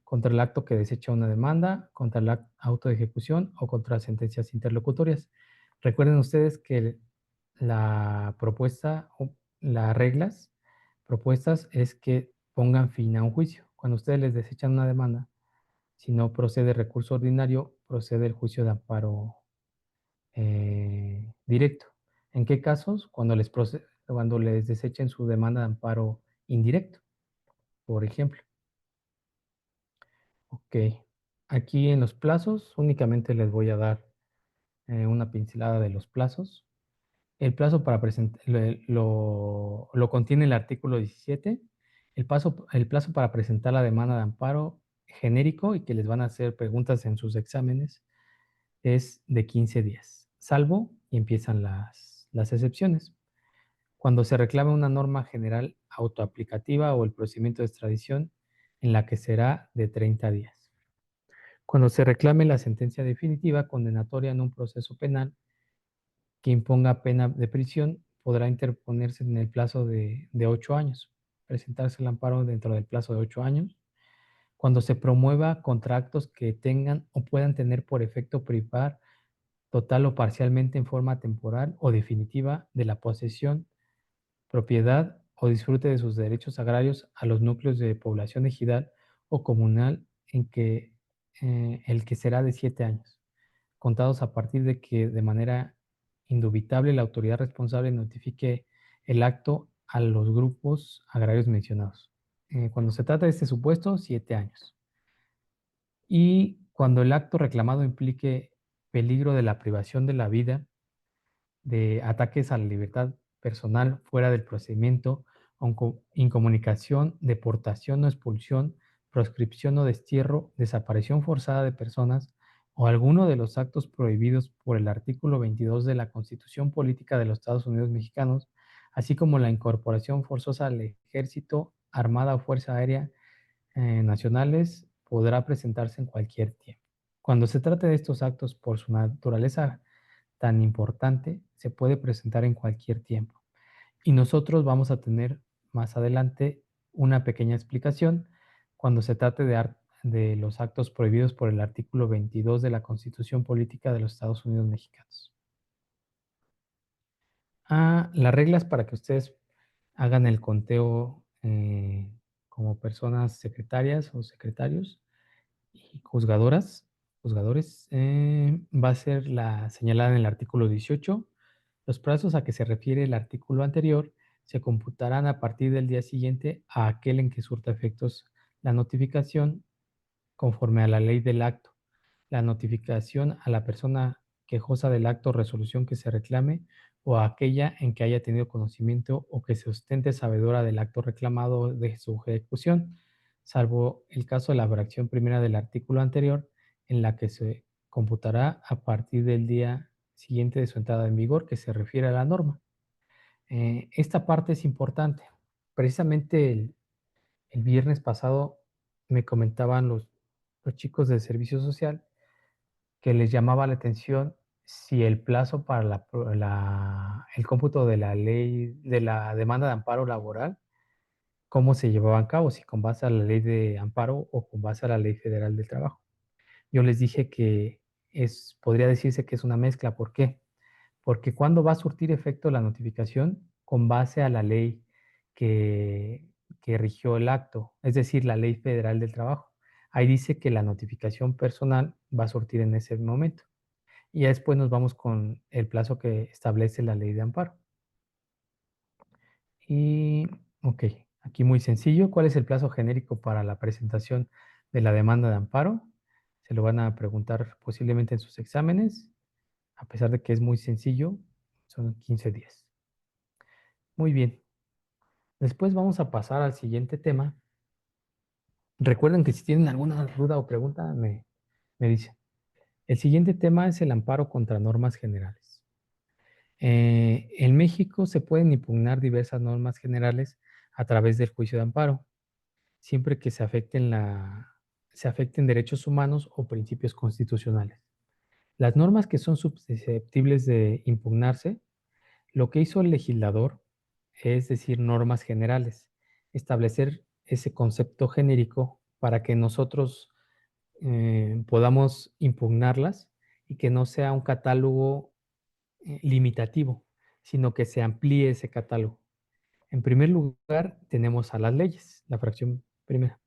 ¿Contra el acto que desecha una demanda? ¿Contra el auto de ejecución? ¿O contra sentencias interlocutorias? Recuerden ustedes que la propuesta o las reglas propuestas es que pongan fin a un juicio. Cuando ustedes les desechan una demanda, si no procede recurso ordinario, procede el juicio de amparo directo. ¿En qué casos? Cuando les desechen su demanda de amparo indirecto, por ejemplo. Ok. Aquí en los plazos únicamente les voy a dar una pincelada de los plazos. El plazo para presentar lo contiene el artículo 17. El plazo para presentar la demanda de amparo genérico y que les van a hacer preguntas en sus exámenes es de 15 días, salvo y empiezan las excepciones. Cuando se reclame una norma general autoaplicativa o el procedimiento de extradición en la que será de 30 días. Cuando se reclame la sentencia definitiva condenatoria en un proceso penal que imponga pena de prisión, podrá interponerse en el plazo de 8 años, presentarse el amparo dentro del plazo de 8 años. Cuando se promueva contra actos que tengan o puedan tener por efecto privar total o parcialmente en forma temporal o definitiva de la posesión, propiedad o disfrute de sus derechos agrarios a los núcleos de población ejidal o comunal el que será de 7 años, contados a partir de que de manera indubitable la autoridad responsable notifique el acto a los grupos agrarios mencionados. Cuando se trata de este supuesto, 7 años. Y cuando el acto reclamado implique peligro de la privación de la vida, de ataques a la libertad personal fuera del procedimiento, incomunicación, deportación o expulsión, proscripción o destierro, desaparición forzada de personas o alguno de los actos prohibidos por el artículo 22 de la Constitución Política de los Estados Unidos Mexicanos, así como la incorporación forzosa al Ejército, Armada o Fuerza Aérea nacionales, podrá presentarse en cualquier tiempo. Cuando se trate de estos actos por su naturaleza tan importante, se puede presentar en cualquier tiempo. Y nosotros vamos a tener más adelante una pequeña explicación cuando se trate de los actos prohibidos por el artículo 22 de la Constitución Política de los Estados Unidos Mexicanos. Las reglas para que ustedes hagan el conteo como personas secretarias o secretarios y juzgadores, va a ser la señalada en el artículo 18. Los plazos a que se refiere el artículo anterior se computarán a partir del día siguiente a aquel en que surta efectos la notificación conforme a la ley del acto. La notificación a la persona quejosa del acto o resolución que se reclame o a aquella en que haya tenido conocimiento o que se ostente sabedora del acto reclamado de su ejecución, salvo el caso de la fracción primera del artículo anterior, en la que se computará a partir del día siguiente de su entrada en vigor, que se refiere a la norma. Esta parte es importante. Precisamente el viernes pasado me comentaban los chicos de servicio social que les llamaba la atención si el plazo para el cómputo de la ley, de la demanda de amparo laboral, cómo se llevaba a cabo, si con base a la ley de amparo o con base a la ley federal del trabajo. Yo les dije que podría decirse que es una mezcla. ¿Por qué? Porque cuando va a surtir efecto la notificación con base a la ley que, que rigió el acto, es decir, la ley federal del trabajo. Ahí dice que la notificación personal va a surtir en ese momento. Y ya después nos vamos con el plazo que establece la ley de amparo. Y, ok, aquí muy sencillo. ¿Cuál es el plazo genérico para la presentación de la demanda de amparo? Se lo van a preguntar posiblemente en sus exámenes. A pesar de que es muy sencillo, son 15 días. Muy bien. Después vamos a pasar al siguiente tema. Recuerden que si tienen alguna duda o pregunta, me dicen. El siguiente tema es el amparo contra normas generales. En México se pueden impugnar diversas normas generales a través del juicio de amparo, siempre que se afecten derechos humanos o principios constitucionales. Las normas que son susceptibles de impugnarse, lo que hizo el legislador, es decir, normas generales, establecer ese concepto genérico para que nosotros podamos impugnarlas y que no sea un catálogo limitativo, sino que se amplíe ese catálogo. En primer lugar, tenemos a las leyes, la fracción primera.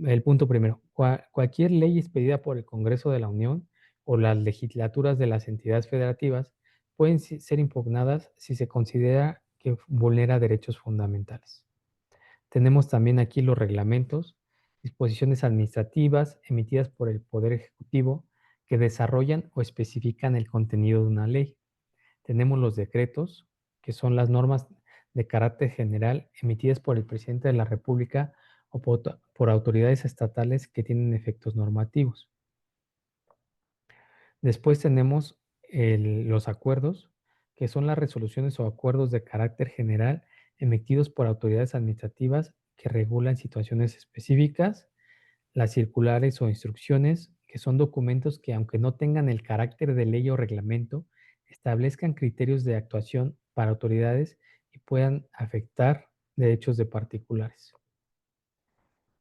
El punto primero, cualquier ley expedida por el Congreso de la Unión o las legislaturas de las entidades federativas pueden ser impugnadas si se considera que vulnera derechos fundamentales. Tenemos también aquí los reglamentos, disposiciones administrativas emitidas por el Poder Ejecutivo que desarrollan o especifican el contenido de una ley. Tenemos los decretos, que son las normas de carácter general emitidas por el presidente de la República o por autoridades estatales que tienen efectos normativos. Después tenemos los acuerdos, que son las resoluciones o acuerdos de carácter general emitidos por autoridades administrativas que regulan situaciones específicas, las circulares o instrucciones, que son documentos que, aunque no tengan el carácter de ley o reglamento, establezcan criterios de actuación para autoridades y puedan afectar derechos de particulares.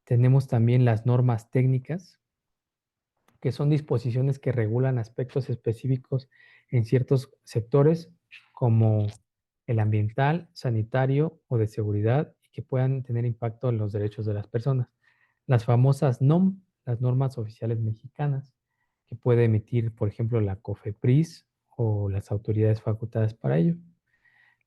Tenemos también las normas técnicas, que son disposiciones que regulan aspectos específicos en ciertos sectores, como el ambiental, sanitario o de seguridad, y que puedan tener impacto en los derechos de las personas. Las famosas NOM, las normas oficiales mexicanas, que puede emitir, por ejemplo, la COFEPRIS o las autoridades facultadas para ello.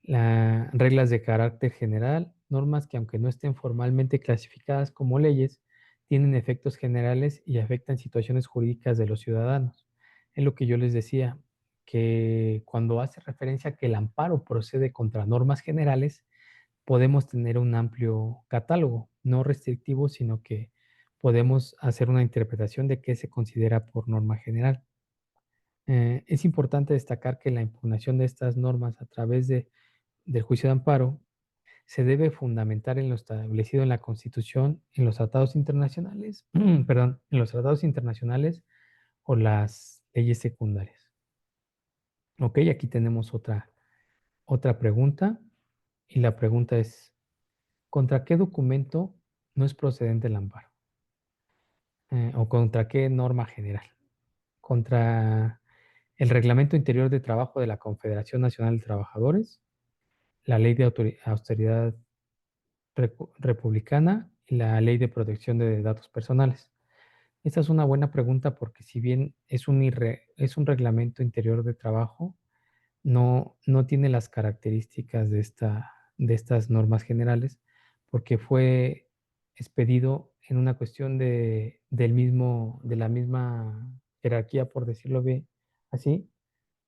Reglas de carácter general, normas que aunque no estén formalmente clasificadas como leyes, tienen efectos generales y afectan situaciones jurídicas de los ciudadanos. Es lo que yo les decía, que cuando hace referencia a que el amparo procede contra normas generales, podemos tener un amplio catálogo, no restrictivo, sino que podemos hacer una interpretación de qué se considera por norma general. Es importante destacar que la impugnación de estas normas a través del juicio de amparo se debe fundamentar en lo establecido en la Constitución, en los tratados internacionales, perdón, en los tratados internacionales o las leyes secundarias. Ok, aquí tenemos otra pregunta y la pregunta es, ¿contra qué documento no es procedente el amparo? ¿O contra qué norma general? ¿Contra el Reglamento Interior de Trabajo de la Confederación Nacional de Trabajadores, la Ley de Austeridad Republicana y la Ley de Protección de Datos Personales? Esta es una buena pregunta porque si bien es un reglamento interior de trabajo, no tiene las características de estas normas generales, porque fue expedido en una cuestión de la misma jerarquía, por decirlo bien así,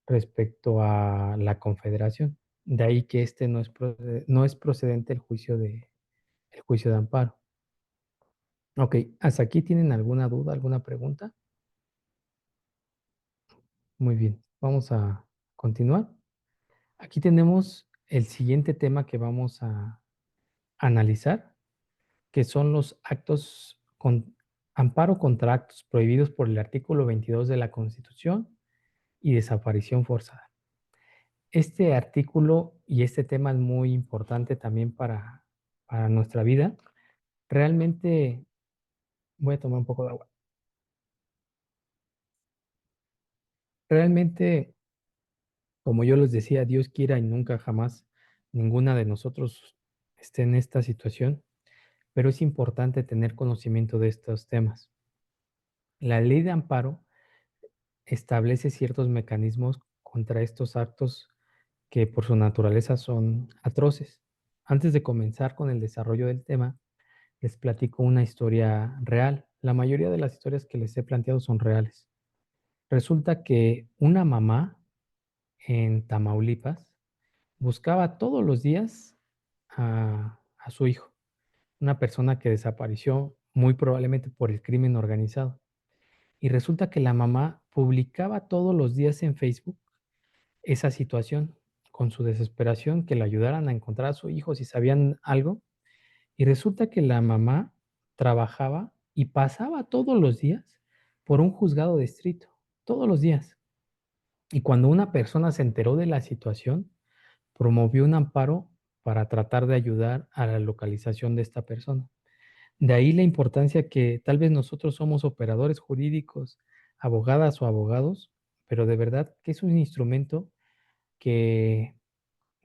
respecto a la confederación. De ahí que este no es procedente el juicio de amparo. Ok, ¿hasta aquí tienen alguna duda, alguna pregunta? Muy bien, vamos a continuar. Aquí tenemos el siguiente tema que vamos a analizar, que son los actos con amparo contra actos prohibidos por el artículo 22 de la Constitución y desaparición forzada. Este artículo y este tema es muy importante también para nuestra vida. Realmente, voy a tomar un poco de agua. Realmente, como yo les decía, Dios quiera y nunca jamás ninguna de nosotros esté en esta situación, pero es importante tener conocimiento de estos temas. La ley de amparo establece ciertos mecanismos contra estos actos que por su naturaleza son atroces. Antes de comenzar con el desarrollo del tema, les platico una historia real. La mayoría de las historias que les he planteado son reales. Resulta que una mamá en Tamaulipas buscaba todos los días a su hijo, una persona que desapareció muy probablemente por el crimen organizado. Y resulta que la mamá publicaba todos los días en Facebook esa situación con su desesperación, que le ayudaran a encontrar a su hijo si sabían algo. Y resulta que la mamá trabajaba y pasaba todos los días por un juzgado de distrito, todos los días. Y cuando una persona se enteró de la situación, promovió un amparo para tratar de ayudar a la localización de esta persona. De ahí la importancia que tal vez nosotros somos operadores jurídicos, abogadas o abogados, pero de verdad que es un instrumento que,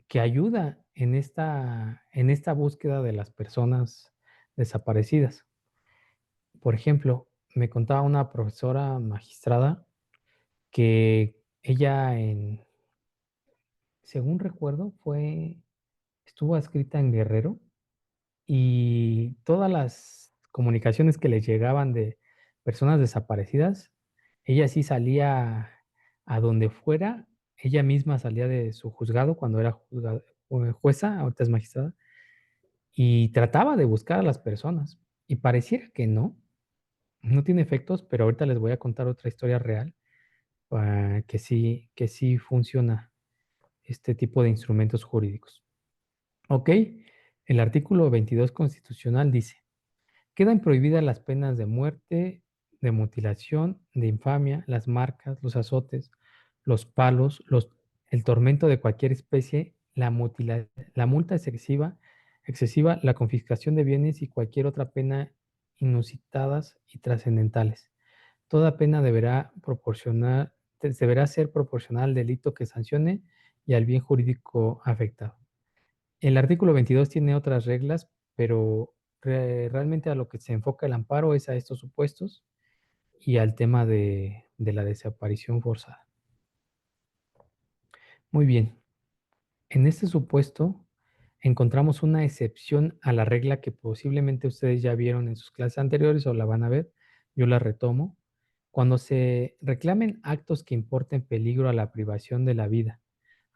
que ayuda en esta búsqueda de las personas desaparecidas. Por ejemplo, me contaba una profesora magistrada que ella según recuerdo, estuvo adscrita en Guerrero y todas las comunicaciones que les llegaban de personas desaparecidas, ella sí salía a donde fuera, ella misma salía de su juzgado cuando era jueza, ahorita es magistrada, y trataba de buscar a las personas. Y pareciera que no tiene efectos, pero ahorita les voy a contar otra historia real, que sí funciona este tipo de instrumentos jurídicos. Ok, el artículo 22 constitucional dice: quedan prohibidas las penas de muerte, de mutilación, de infamia, las marcas, los azotes, los palos, el tormento de cualquier especie, la multa excesiva, la confiscación de bienes y cualquier otra pena inusitadas y trascendentales. Toda pena deberá ser proporcional al delito que sancione y al bien jurídico afectado. El artículo 22 tiene otras reglas, pero realmente a lo que se enfoca el amparo es a estos supuestos y al tema de la desaparición forzada. Muy bien. En este supuesto, encontramos una excepción a la regla que posiblemente ustedes ya vieron en sus clases anteriores o la van a ver. Yo la retomo. Cuando se reclamen actos que importen peligro a la privación de la vida,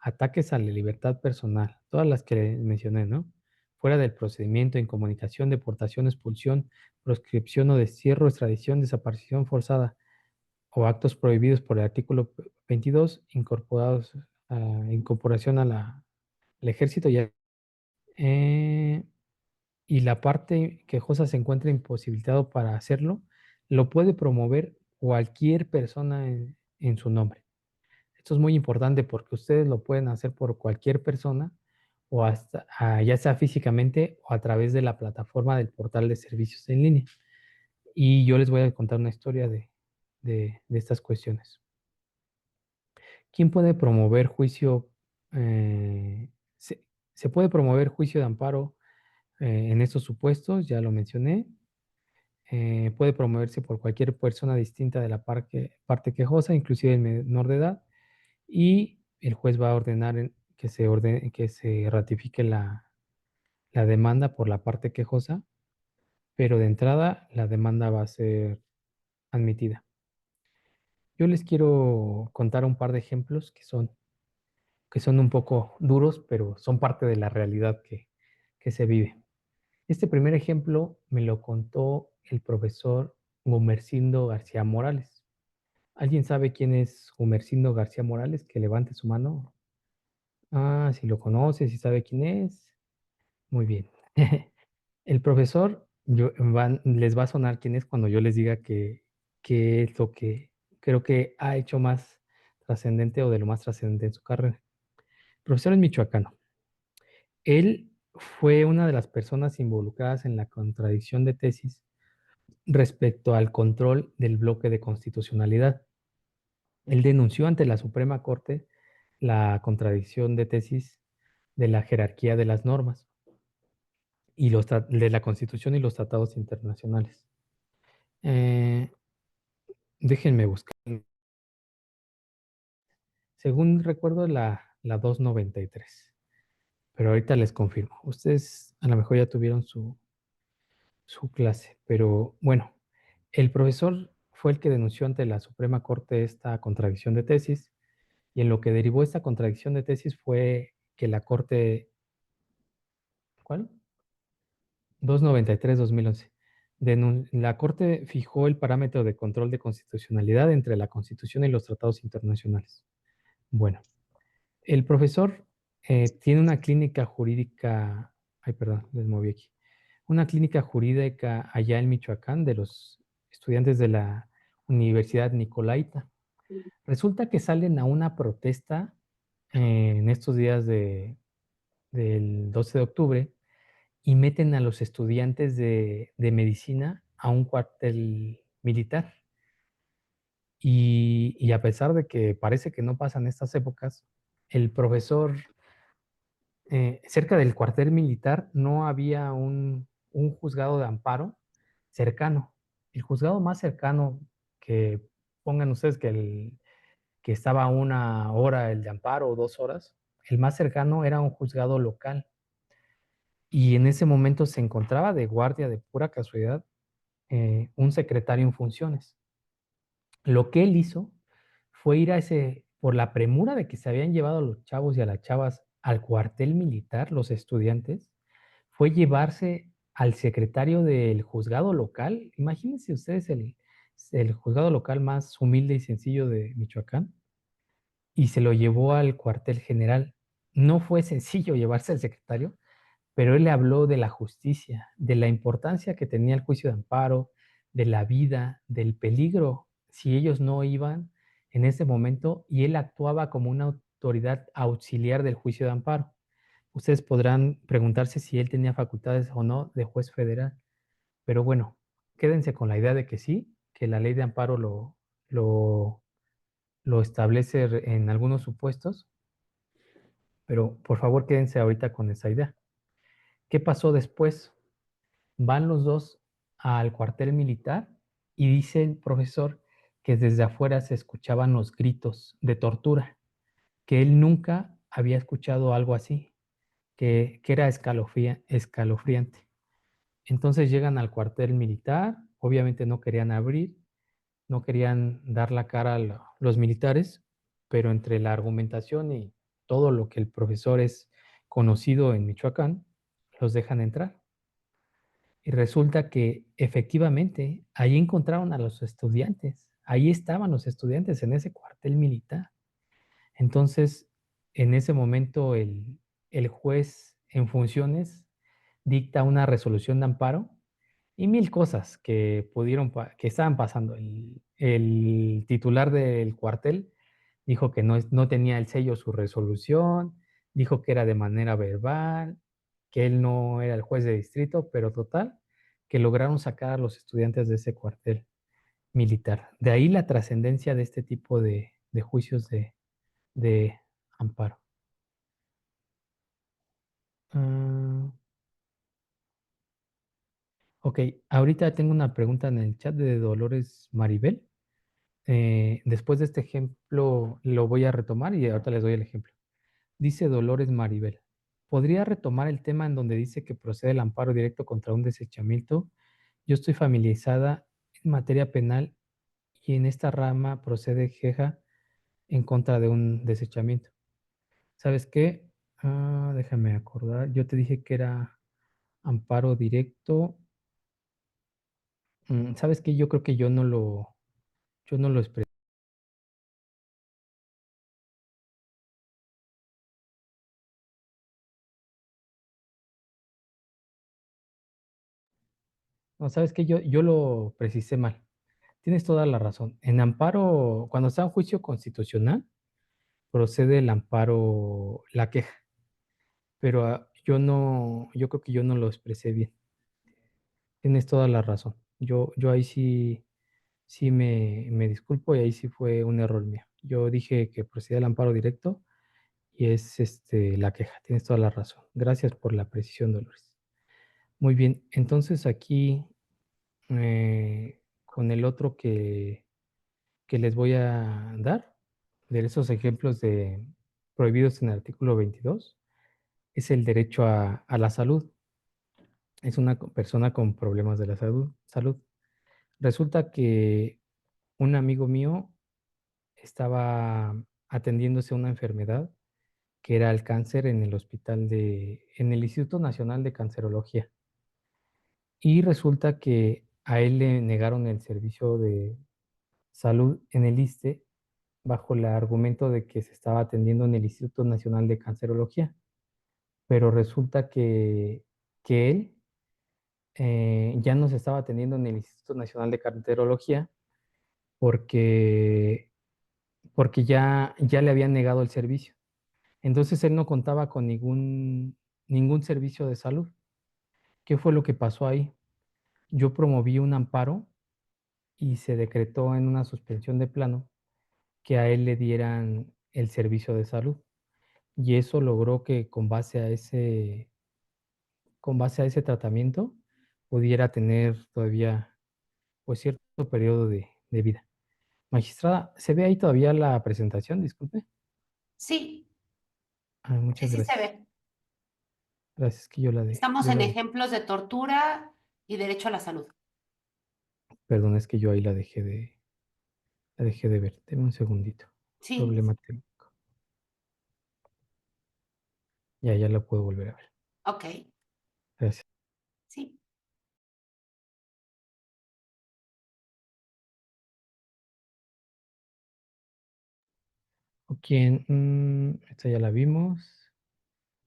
ataques a la libertad personal, todas las que mencioné, ¿no? Fuera del procedimiento, incomunicación, deportación, expulsión, proscripción o destierro, extradición, desaparición forzada o actos prohibidos por el artículo 22, incorporación al ejército eh, y la parte quejosa se encuentra imposibilitado para hacerlo, lo puede promover cualquier persona en su nombre. Esto es muy importante porque ustedes lo pueden hacer por cualquier persona o hasta, ya sea físicamente o a través de la plataforma del portal de servicios en línea. Y yo les voy a contar una historia de estas cuestiones. ¿Quién puede promover juicio? eh, se, se puede promover juicio de amparo en estos supuestos, ya lo mencioné. Puede promoverse por cualquier persona distinta de la parte quejosa, inclusive el menor de edad, y el juez va a ordenar que se ratifique la demanda por la parte quejosa, pero de entrada la demanda va a ser admitida. Yo les quiero contar un par de ejemplos que son un poco duros, pero son parte de la realidad que se vive. Este primer ejemplo me lo contó el profesor Gumersindo García Morales. ¿Alguien sabe quién es Gumersindo García Morales? Que levante su mano. Ah, si lo conoce, si sabe quién es. Muy bien. El profesor les va a sonar quién es cuando yo les diga qué es lo que creo que ha hecho más trascendente o de lo más trascendente en su carrera. El profesor es michoacano. Él fue una de las personas involucradas en la contradicción de tesis respecto al control del bloque de constitucionalidad. Él denunció ante la Suprema Corte la contradicción de tesis de la jerarquía de las normas y de la Constitución y los tratados internacionales. Eh, déjenme buscar. Según recuerdo, la 293. Pero ahorita les confirmo. Ustedes a lo mejor ya tuvieron su clase, pero bueno, el profesor fue el que denunció ante la Suprema Corte esta contradicción de tesis y en lo que derivó esta contradicción de tesis fue que la Corte, ¿cuál? 293-2011. La Corte fijó el parámetro de control de constitucionalidad entre la Constitución y los tratados internacionales. Bueno, el profesor tiene una clínica jurídica, ay, perdón, les moví aquí, una clínica jurídica allá en Michoacán de los estudiantes de la Universidad Nicolaita. Resulta que salen a una protesta en estos días del 12 de octubre y meten a los estudiantes de medicina a un cuartel militar. Y a pesar de que parece que no pasan estas épocas, el profesor, cerca del cuartel militar no había un juzgado de amparo cercano. El juzgado más cercano que pongan ustedes que estaba a 1 hora el de amparo o 2 horas, el más cercano era un juzgado local. Y en ese momento se encontraba de guardia de pura casualidad un secretario en funciones. Lo que él hizo fue ir por la premura de que se habían llevado a los chavos y a las chavas al cuartel militar, los estudiantes, fue llevarse al secretario del juzgado local. Imagínense ustedes el juzgado local más humilde y sencillo de Michoacán y se lo llevó al cuartel general. No fue sencillo llevarse al secretario, pero él le habló de la justicia, de la importancia que tenía el juicio de amparo, de la vida, del peligro si ellos no iban en ese momento y él actuaba como una autoridad auxiliar del juicio de amparo. Ustedes podrán preguntarse si él tenía facultades o no de juez federal, pero bueno, quédense con la idea de que sí, que la ley de amparo lo, lo establece en algunos supuestos, pero por favor quédense ahorita con esa idea. ¿Qué pasó después? Van los dos al cuartel militar y dice el profesor que desde afuera se escuchaban los gritos de tortura, que él nunca había escuchado algo así, que era escalofriante. Entonces llegan al cuartel militar, obviamente no querían abrir, no querían dar la cara a los militares, pero entre la argumentación y todo lo que el profesor es conocido en Michoacán, los dejan entrar. Y resulta que efectivamente ahí encontraron a los estudiantes, ahí estaban los estudiantes en ese cuartel militar. Entonces, en ese momento el juez en funciones dicta una resolución de amparo y mil cosas que que estaban pasando. El titular del cuartel dijo que no tenía el sello su resolución, dijo que era de manera verbal, que él no era el juez de distrito, pero total, que lograron sacar a los estudiantes de ese cuartel militar. De ahí la trascendencia de este tipo de juicios de amparo. Ah, ok, ahorita tengo una pregunta en el chat de Dolores Maribel. Después de este ejemplo lo voy a retomar y ahorita les doy el ejemplo. Dice Dolores Maribel, ¿podría retomar el tema en donde dice que procede el amparo directo contra un desechamiento? Yo estoy familiarizada en materia penal y en esta rama procede queja en contra de un desechamiento. ¿Sabes qué? Déjame acordar. Yo te dije que era amparo directo. ¿Sabes qué? Yo creo que yo no lo expresé. No, ¿sabes qué? Yo lo precisé mal. Tienes toda la razón. En amparo, cuando está en juicio constitucional, procede el amparo, la queja, pero yo creo que yo no lo expresé bien. Tienes toda la razón. Yo ahí sí me disculpo y ahí sí fue un error mío. Yo dije que procedía el amparo directo y es la queja. Tienes toda la razón. Gracias por la precisión, Dolores. Muy bien, entonces aquí con el otro que les voy a dar, de esos ejemplos de prohibidos en el artículo 22, es el derecho a la salud. Es una persona con problemas de la salud. Resulta que un amigo mío estaba atendiéndose a una enfermedad que era el cáncer en el en el Instituto Nacional de Cancerología. Y resulta que a él le negaron el servicio de salud en el ISSSTE bajo el argumento de que se estaba atendiendo en el Instituto Nacional de Cancerología. Pero resulta que él ya no se estaba atendiendo en el Instituto Nacional de Cancerología porque, porque ya le habían negado el servicio. Entonces él no contaba con ningún servicio de salud. ¿Qué fue lo que pasó ahí? Yo promoví un amparo y se decretó en una suspensión de plano que a él le dieran el servicio de salud. Y eso logró que con base a ese tratamiento pudiera tener todavía pues cierto periodo de vida. Magistrada, ¿se ve ahí todavía la presentación? Disculpe. Sí, sí, Muchas sí se gracias. ve. Gracias, que Estamos yo en la dejé. ejemplos de tortura y derecho a la salud. Perdón, es que yo ahí la dejé de ver. Deme un segundito. Sí, Problema técnico. Ya la puedo volver a ver. ok, Gracias. sí. Ok, esta ya la vimos.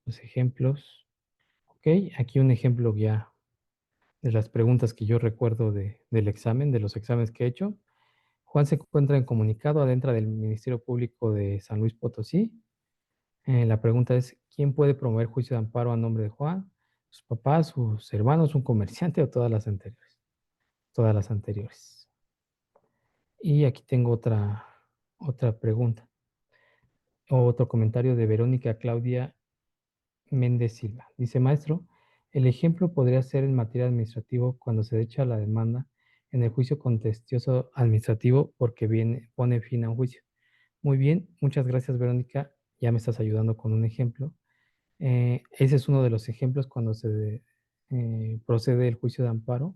Los ejemplos. Ok, aquí un ejemplo ya de las preguntas que yo recuerdo del examen, de los exámenes que he hecho. Juan se encuentra incomunicado adentro del Ministerio Público de San Luis Potosí. La pregunta es, ¿quién puede promover juicio de amparo a nombre de Juan? ¿Sus papás, sus hermanos, un comerciante o todas las anteriores? Todas las anteriores. Y aquí tengo otra pregunta, o otro comentario de Verónica Claudia Méndez Silva. Dice, maestro, el ejemplo podría ser en materia administrativo cuando se echa la demanda en el juicio contencioso administrativo porque pone fin a un juicio. Muy bien, muchas gracias, Verónica. ya me estás ayudando con un ejemplo. Ese es uno de los ejemplos cuando se procede el juicio de amparo.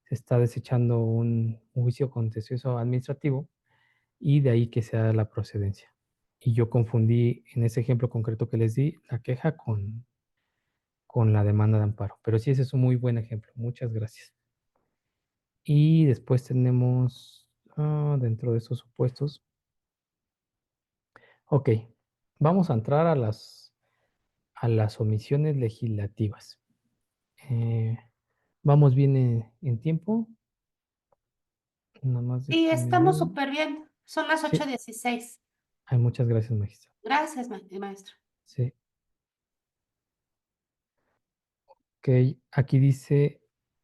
Se está desechando un juicio contencioso administrativo y de ahí que sea la procedencia. Y yo confundí en ese ejemplo concreto que les di la queja con la demanda de amparo. Pero sí, ese es un muy buen ejemplo. Muchas gracias. Y después tenemos dentro de esos supuestos. Ok, vamos a entrar a las omisiones legislativas. ¿Vamos bien en tiempo? Nada más Sí, déjame estamos ver. súper bien. Son las Sí, 8:16. ay, muchas gracias, maestra. Gracias, maestro. Sí, ok. Aquí dice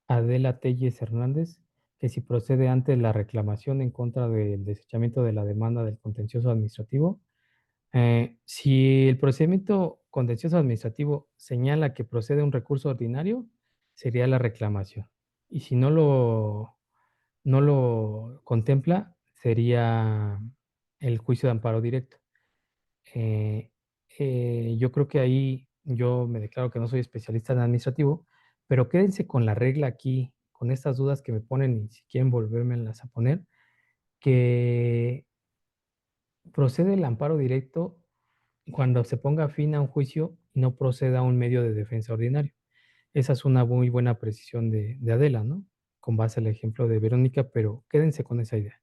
Adela Telles Hernández que si procede ante la reclamación en contra del desechamiento de la demanda del contencioso administrativo, si el procedimiento contencioso administrativo señala que procede un recurso ordinario, sería la reclamación. Y si no lo contempla, sería el juicio de amparo directo. Eh, yo creo que ahí yo me declaro que no soy especialista en administrativo, pero quédense con la regla aquí, con estas dudas que me ponen y si quieren volvérmelas a poner, que procede el amparo directo cuando se ponga fin a un juicio y no proceda a un medio de defensa ordinario. Esa es una muy buena precisión de Adela, ¿no? Con base al ejemplo de Verónica, pero quédense con esa idea.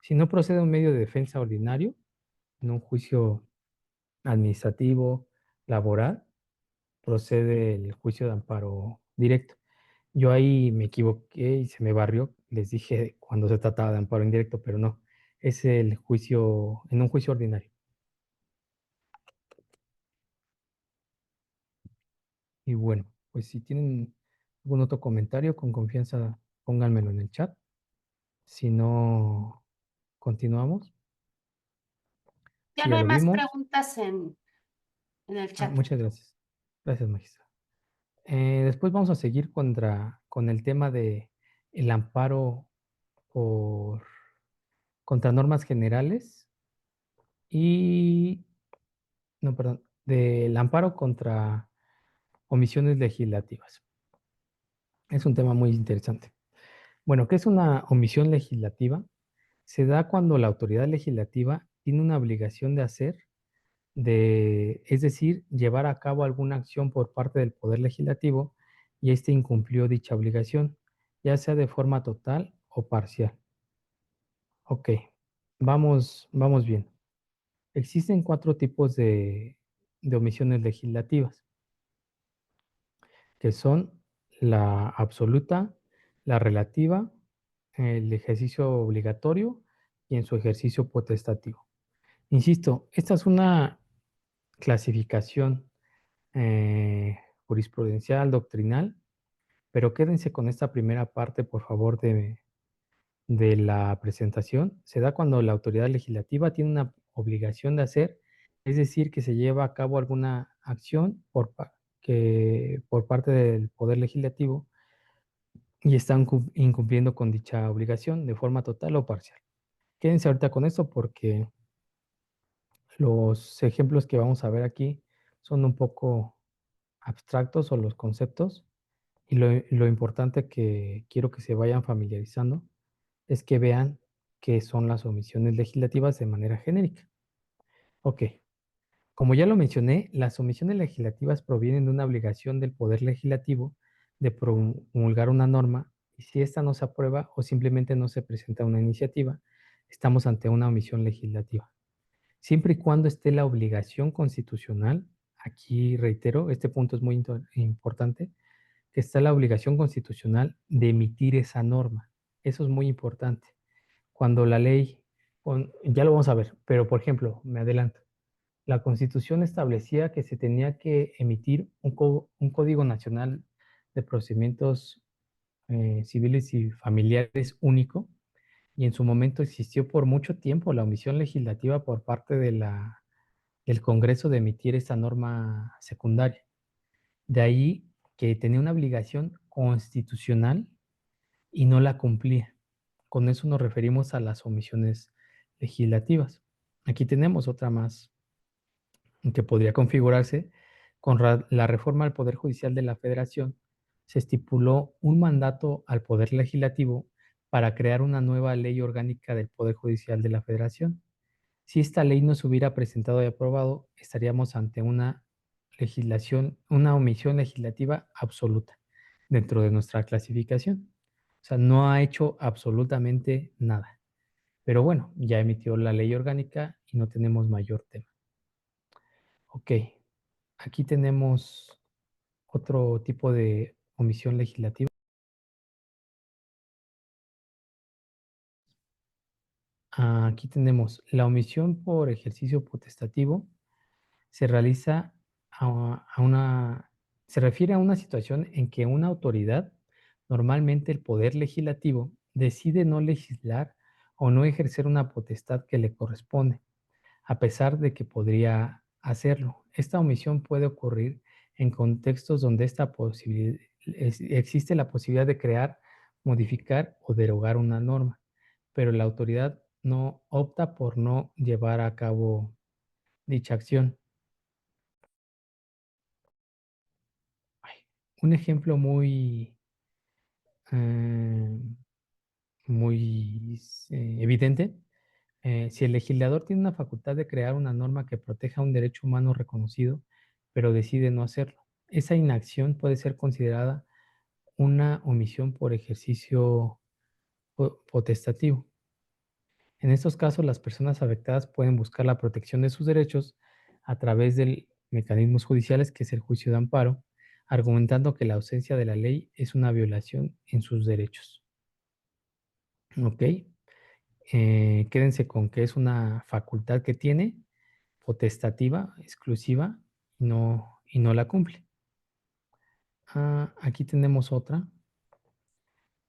Si no procede a un medio de defensa ordinario, en un juicio administrativo, laboral, procede el juicio de amparo directo. Yo ahí me equivoqué y se me barrió. Les dije cuando se trataba de amparo indirecto, pero no. Es el juicio, en un juicio ordinario. Y bueno, pues si tienen algún otro comentario, con confianza pónganmelo en el chat. Si no, continuamos. Ya Si no ya hay lo más vimos. preguntas en el chat. Muchas gracias. Gracias, magistra. Después vamos a seguir con el tema de el amparo por, contra normas generales y, no, perdón, del amparo contra omisiones legislativas. Es un tema muy interesante. Bueno, ¿qué es una omisión legislativa? Se da cuando la autoridad legislativa tiene una obligación de hacer, es decir, llevar a cabo alguna acción por parte del Poder Legislativo y éste incumplió dicha obligación, ya sea de forma total o parcial. Ok, vamos bien. Existen cuatro tipos de omisiones legislativas, que son la absoluta, la relativa, el ejercicio obligatorio y en su ejercicio potestativo. Insisto, esta es una clasificación jurisprudencial, doctrinal, pero quédense con esta primera parte, por favor, de la presentación. Se da cuando la autoridad legislativa tiene una obligación de hacer, es decir, que se lleva a cabo alguna acción por parte del Poder Legislativo y están incumpliendo con dicha obligación de forma total o parcial. Quédense ahorita con esto porque los ejemplos que vamos a ver aquí son un poco abstractos o los conceptos y lo importante que quiero que se vayan familiarizando es que vean qué son las omisiones legislativas de manera genérica. Ok, como ya lo mencioné, las omisiones legislativas provienen de una obligación del Poder Legislativo de promulgar una norma y si esta no se aprueba o simplemente no se presenta una iniciativa, estamos ante una omisión legislativa. Siempre y cuando esté la obligación constitucional, aquí reitero, este punto es muy importante, que está la obligación constitucional de emitir esa norma. Eso es muy importante. Cuando la ley, ya lo vamos a ver, pero por ejemplo, me adelanto, la Constitución establecía que se tenía que emitir un Código Nacional de Procedimientos Civiles y Familiares único, y en su momento existió por mucho tiempo la omisión legislativa por parte del Congreso de emitir esta norma secundaria. De ahí que tenía una obligación constitucional y no la cumplía. Con eso nos referimos a las omisiones legislativas. Aquí tenemos otra más que podría configurarse con la reforma al Poder Judicial de la Federación. Se estipuló un mandato al Poder Legislativo para crear una nueva ley orgánica del Poder Judicial de la Federación. Si esta ley no se hubiera presentado y aprobado, estaríamos ante una omisión legislativa absoluta dentro de nuestra clasificación. O sea, no ha hecho absolutamente nada. Pero bueno, ya emitió la ley orgánica y no tenemos mayor tema. Ok, aquí tenemos otro tipo de omisión legislativa. Aquí tenemos la omisión por ejercicio potestativo. Se realiza a una, se refiere a una situación en que una autoridad, normalmente el poder legislativo, decide no legislar o no ejercer una potestad que le corresponde, a pesar de que podría hacerlo. Esta omisión puede ocurrir en contextos donde existe la posibilidad de crear, modificar o derogar una norma, pero la autoridad no opta por no llevar a cabo dicha acción. Ay, un ejemplo eh, muy evidente. Si el legislador tiene una facultad de crear una norma que proteja un derecho humano reconocido, pero decide no hacerlo, esa inacción puede ser considerada una omisión por ejercicio potestativo. En estos casos, las personas afectadas pueden buscar la protección de sus derechos a través de mecanismos judiciales, que es el juicio de amparo, argumentando que la ausencia de la ley es una violación en sus derechos. ¿Ok? Quédense con que es una facultad que tiene, potestativa, exclusiva, y no la cumple. Aquí tenemos otra,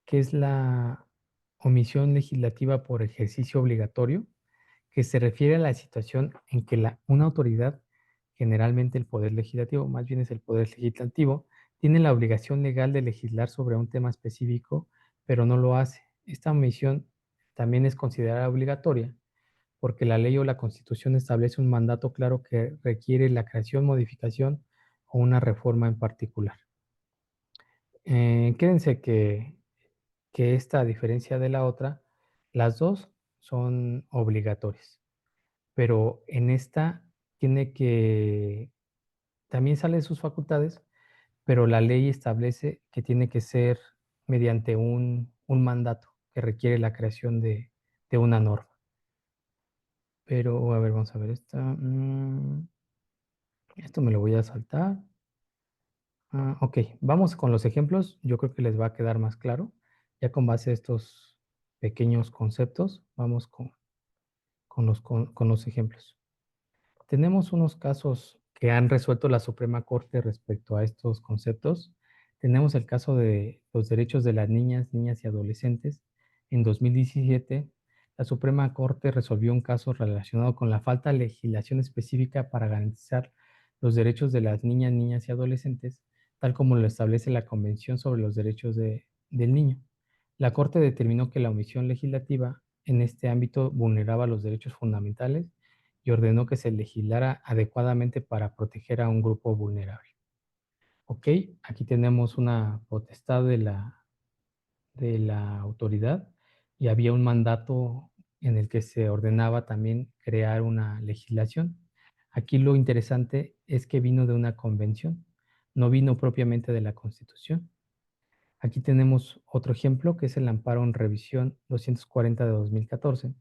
que es la omisión legislativa por ejercicio obligatorio, que se refiere a la situación en que una autoridad, generalmente el Poder Legislativo, más bien es el Poder Legislativo, tiene la obligación legal de legislar sobre un tema específico, pero no lo hace. Esta omisión también es considerada obligatoria porque la ley o la Constitución establece un mandato claro que requiere la creación, modificación o una reforma en particular. Quédense que esta, a diferencia de la otra, las dos son obligatorias, pero en esta tiene que, también sale de sus facultades, pero la ley establece que tiene que ser mediante un mandato que requiere la creación de una norma. Pero, a ver, vamos a ver esta. Esto me lo voy a saltar. Ok, vamos con los ejemplos. Yo creo que les va a quedar más claro. Ya con base a estos pequeños conceptos, vamos con los ejemplos. Tenemos unos casos que han resuelto la Suprema Corte respecto a estos conceptos. Tenemos el caso de los derechos de las niñas, niñas y adolescentes. En 2017, la Suprema Corte resolvió un caso relacionado con la falta de legislación específica para garantizar los derechos de las niñas, niñas y adolescentes, tal como lo establece la Convención sobre los Derechos del Niño. La Corte determinó que la omisión legislativa en este ámbito vulneraba los derechos fundamentales y ordenó que se legislara adecuadamente para proteger a un grupo vulnerable. Ok, aquí tenemos una potestad de la autoridad y había un mandato en el que se ordenaba también crear una legislación. Aquí lo interesante es que vino de una convención, no vino propiamente de la Constitución. Aquí tenemos otro ejemplo, que es el amparo en revisión 240 de 2014.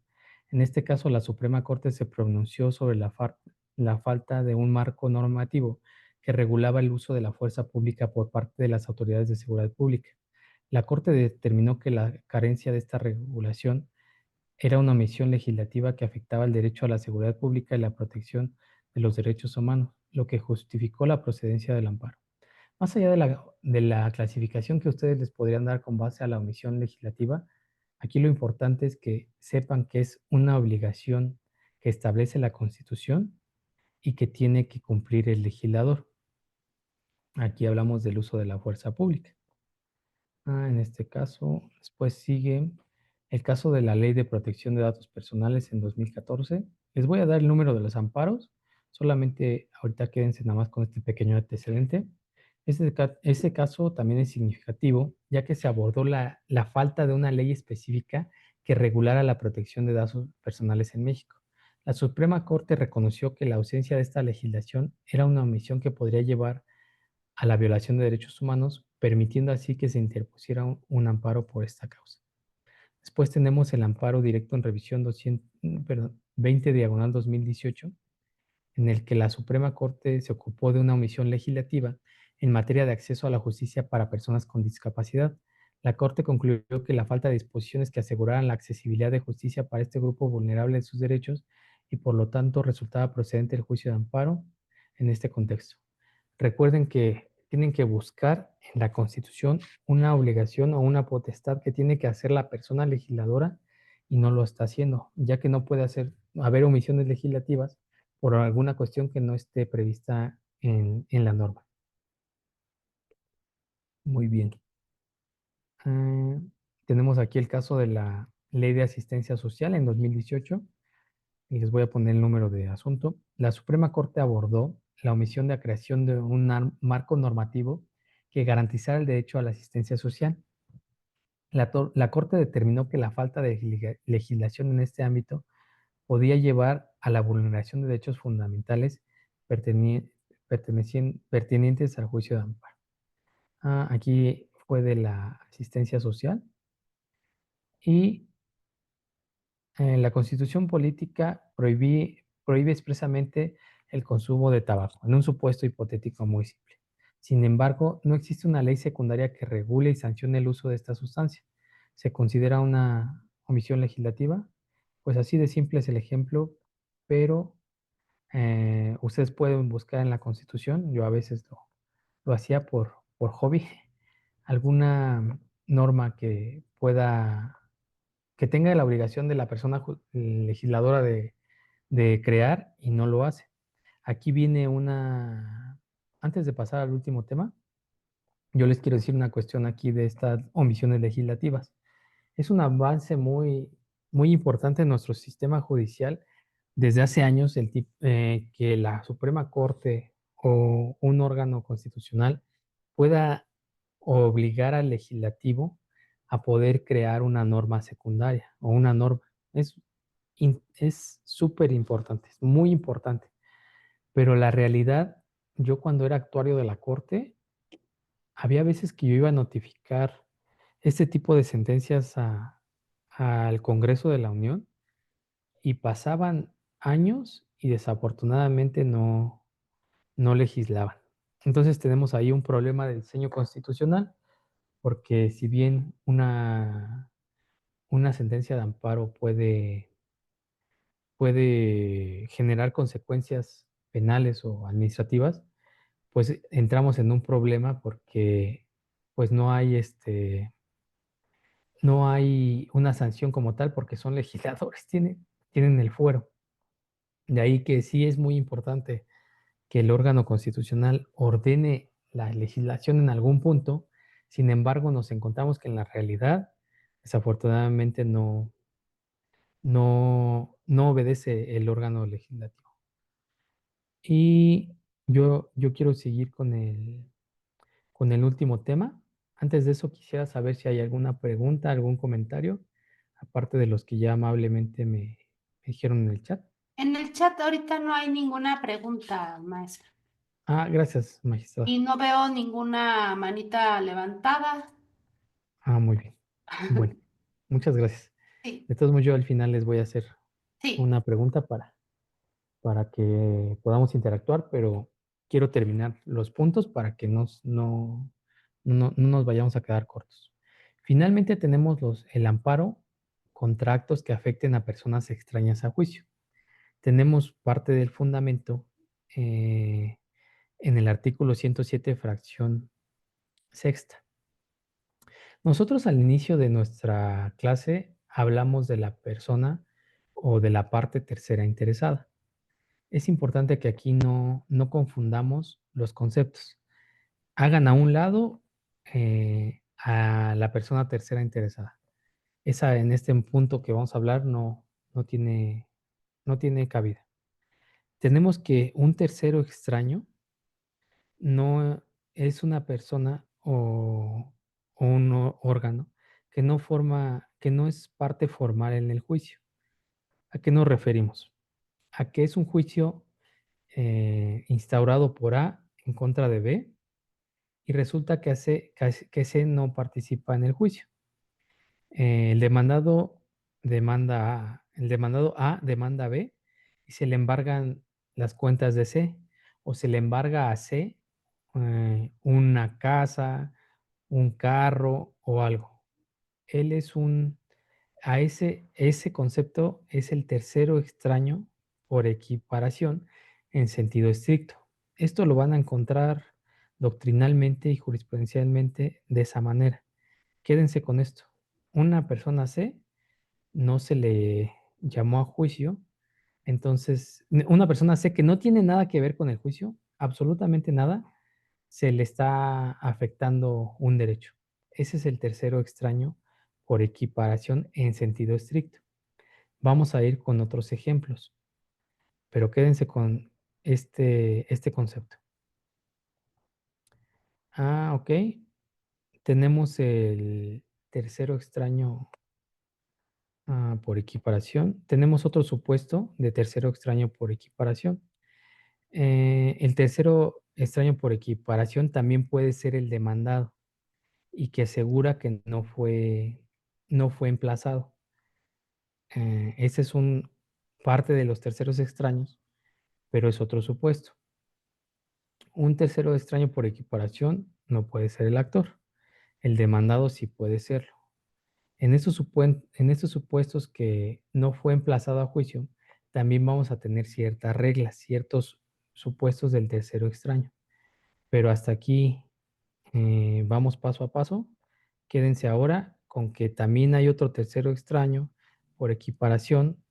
En este caso, la Suprema Corte se pronunció sobre la falta de un marco normativo que regulaba el uso de la fuerza pública por parte de las autoridades de seguridad pública. La Corte determinó que la carencia de esta regulación era una omisión legislativa que afectaba el derecho a la seguridad pública y la protección de los derechos humanos, lo que justificó la procedencia del amparo. Más allá de la clasificación que ustedes les podrían dar con base a la omisión legislativa, aquí lo importante es que sepan que es una obligación que establece la Constitución y que tiene que cumplir el legislador. Aquí hablamos del uso de la fuerza pública. En este caso, después sigue el caso de la Ley de Protección de Datos Personales en 2014. Les voy a dar el número de los amparos Solamente ahorita quédense nada más con este pequeño antecedente. Ese caso también es significativo, ya que se abordó la falta de una ley específica que regulara la protección de datos personales en México. La Suprema Corte reconoció que la ausencia de esta legislación era una omisión que podría llevar a la violación de derechos humanos, permitiendo así que se interpusiera un amparo por esta causa. Después tenemos el amparo directo en revisión 20/2018, en el que la Suprema Corte se ocupó de una omisión legislativa en materia de acceso a la justicia para personas con discapacidad. La Corte concluyó que la falta de disposiciones que aseguraran la accesibilidad de justicia para este grupo vulnerable de sus derechos y por lo tanto resultaba procedente el juicio de amparo en este contexto. Recuerden que tienen que buscar en la Constitución una obligación o una potestad que tiene que hacer la persona legisladora y no lo está haciendo, ya que no puede haber omisiones legislativas por alguna cuestión que no esté prevista en la norma. Muy bien. Ah, tenemos aquí el caso de la Ley de Asistencia Social en 2018 y les voy a poner el número de asunto. La Suprema Corte abordó la omisión de la creación de un marco normativo que garantizara el derecho a la asistencia social. La Corte determinó que la falta de legislación en este ámbito podía llevar a la vulneración de derechos fundamentales perteni- pertinentes al juicio de amparo. Aquí fue de la asistencia social y la Constitución política prohíbe expresamente el consumo de tabaco, en un supuesto hipotético muy simple. Sin embargo, no existe una ley secundaria que regule y sancione el uso de esta sustancia. ¿Se considera una omisión legislativa? Pues así de simple es el ejemplo, pero ustedes pueden buscar en la Constitución, yo a veces lo hacía por hobby, alguna norma que tenga la obligación de la persona legisladora de crear y no lo hace. Aquí viene antes de pasar al último tema, yo les quiero decir una cuestión aquí de estas omisiones legislativas. Es un avance muy importante en nuestro sistema judicial desde hace años que la Suprema Corte o un órgano constitucional pueda obligar al legislativo a poder crear una norma secundaria o una norma. Es súper importante, es muy importante. Pero la realidad, yo cuando era actuario de la Corte, había veces que yo iba a notificar este tipo de sentencias al Congreso de la Unión y pasaban años y desafortunadamente no legislaban. Entonces tenemos ahí un problema de diseño constitucional, porque si bien una sentencia de amparo puede generar consecuencias penales o administrativas, pues entramos en un problema porque pues no hay una sanción como tal porque son legisladores, tienen el fuero. De ahí que sí es muy importante que el órgano constitucional ordene la legislación en algún punto. Sin embargo, nos encontramos que en la realidad, desafortunadamente, no obedece el órgano legislativo. Y yo quiero seguir con el último tema. Antes de eso, quisiera saber si hay alguna pregunta, algún comentario, aparte de los que ya amablemente me dijeron en el chat. En el chat ahorita no hay ninguna pregunta, maestra. Gracias, magistrada. Y no veo ninguna manita levantada. Muy bien. Bueno, muchas gracias. Sí, De todos modos, yo al final les voy a hacer sí. una pregunta para que podamos interactuar, pero quiero terminar los puntos para que no nos vayamos a quedar cortos. Finalmente tenemos el amparo contra actos que afecten a personas extrañas a juicio. Tenemos parte del fundamento en el artículo 107, fracción sexta. Nosotros al inicio de nuestra clase hablamos de la persona o de la parte tercera interesada. Es importante que aquí no confundamos los conceptos. Hagan a un lado a la persona tercera interesada. Esa en este punto que vamos a hablar no tiene cabida. tenemos que un tercero extraño no es una persona o un órgano que no es parte formal en el juicio. ¿A qué nos referimos? A que es un juicio instaurado por A en contra de B y resulta que C no participa en el juicio. El demandado el demandado A demanda a B y se le embargan las cuentas de C o se le embarga a C una casa, un carro o algo. Él es ese concepto es el tercero extraño por equiparación en sentido estricto. Esto lo van a encontrar doctrinalmente y jurisprudencialmente de esa manera. Quédense con esto. Una persona C no se le llamó a juicio, entonces una persona C que no tiene nada que ver con el juicio, absolutamente nada, se le está afectando un derecho. Ese es el tercero extraño por equiparación en sentido estricto. Vamos a ir con otros ejemplos, pero quédense con este concepto. Ok. Tenemos el tercero extraño por equiparación. Tenemos otro supuesto de tercero extraño por equiparación. El tercero extraño por equiparación también puede ser el demandado y que asegura que no fue emplazado. Ese es un parte de los terceros extraños, pero es otro supuesto. Un tercero extraño por equiparación no puede ser el actor. El demandado sí puede serlo. En estos supuestos que no fue emplazado a juicio, también vamos a tener ciertas reglas, ciertos supuestos del tercero extraño. Pero hasta aquí vamos paso a paso. Quédense ahora con que también hay otro tercero extraño por equiparación,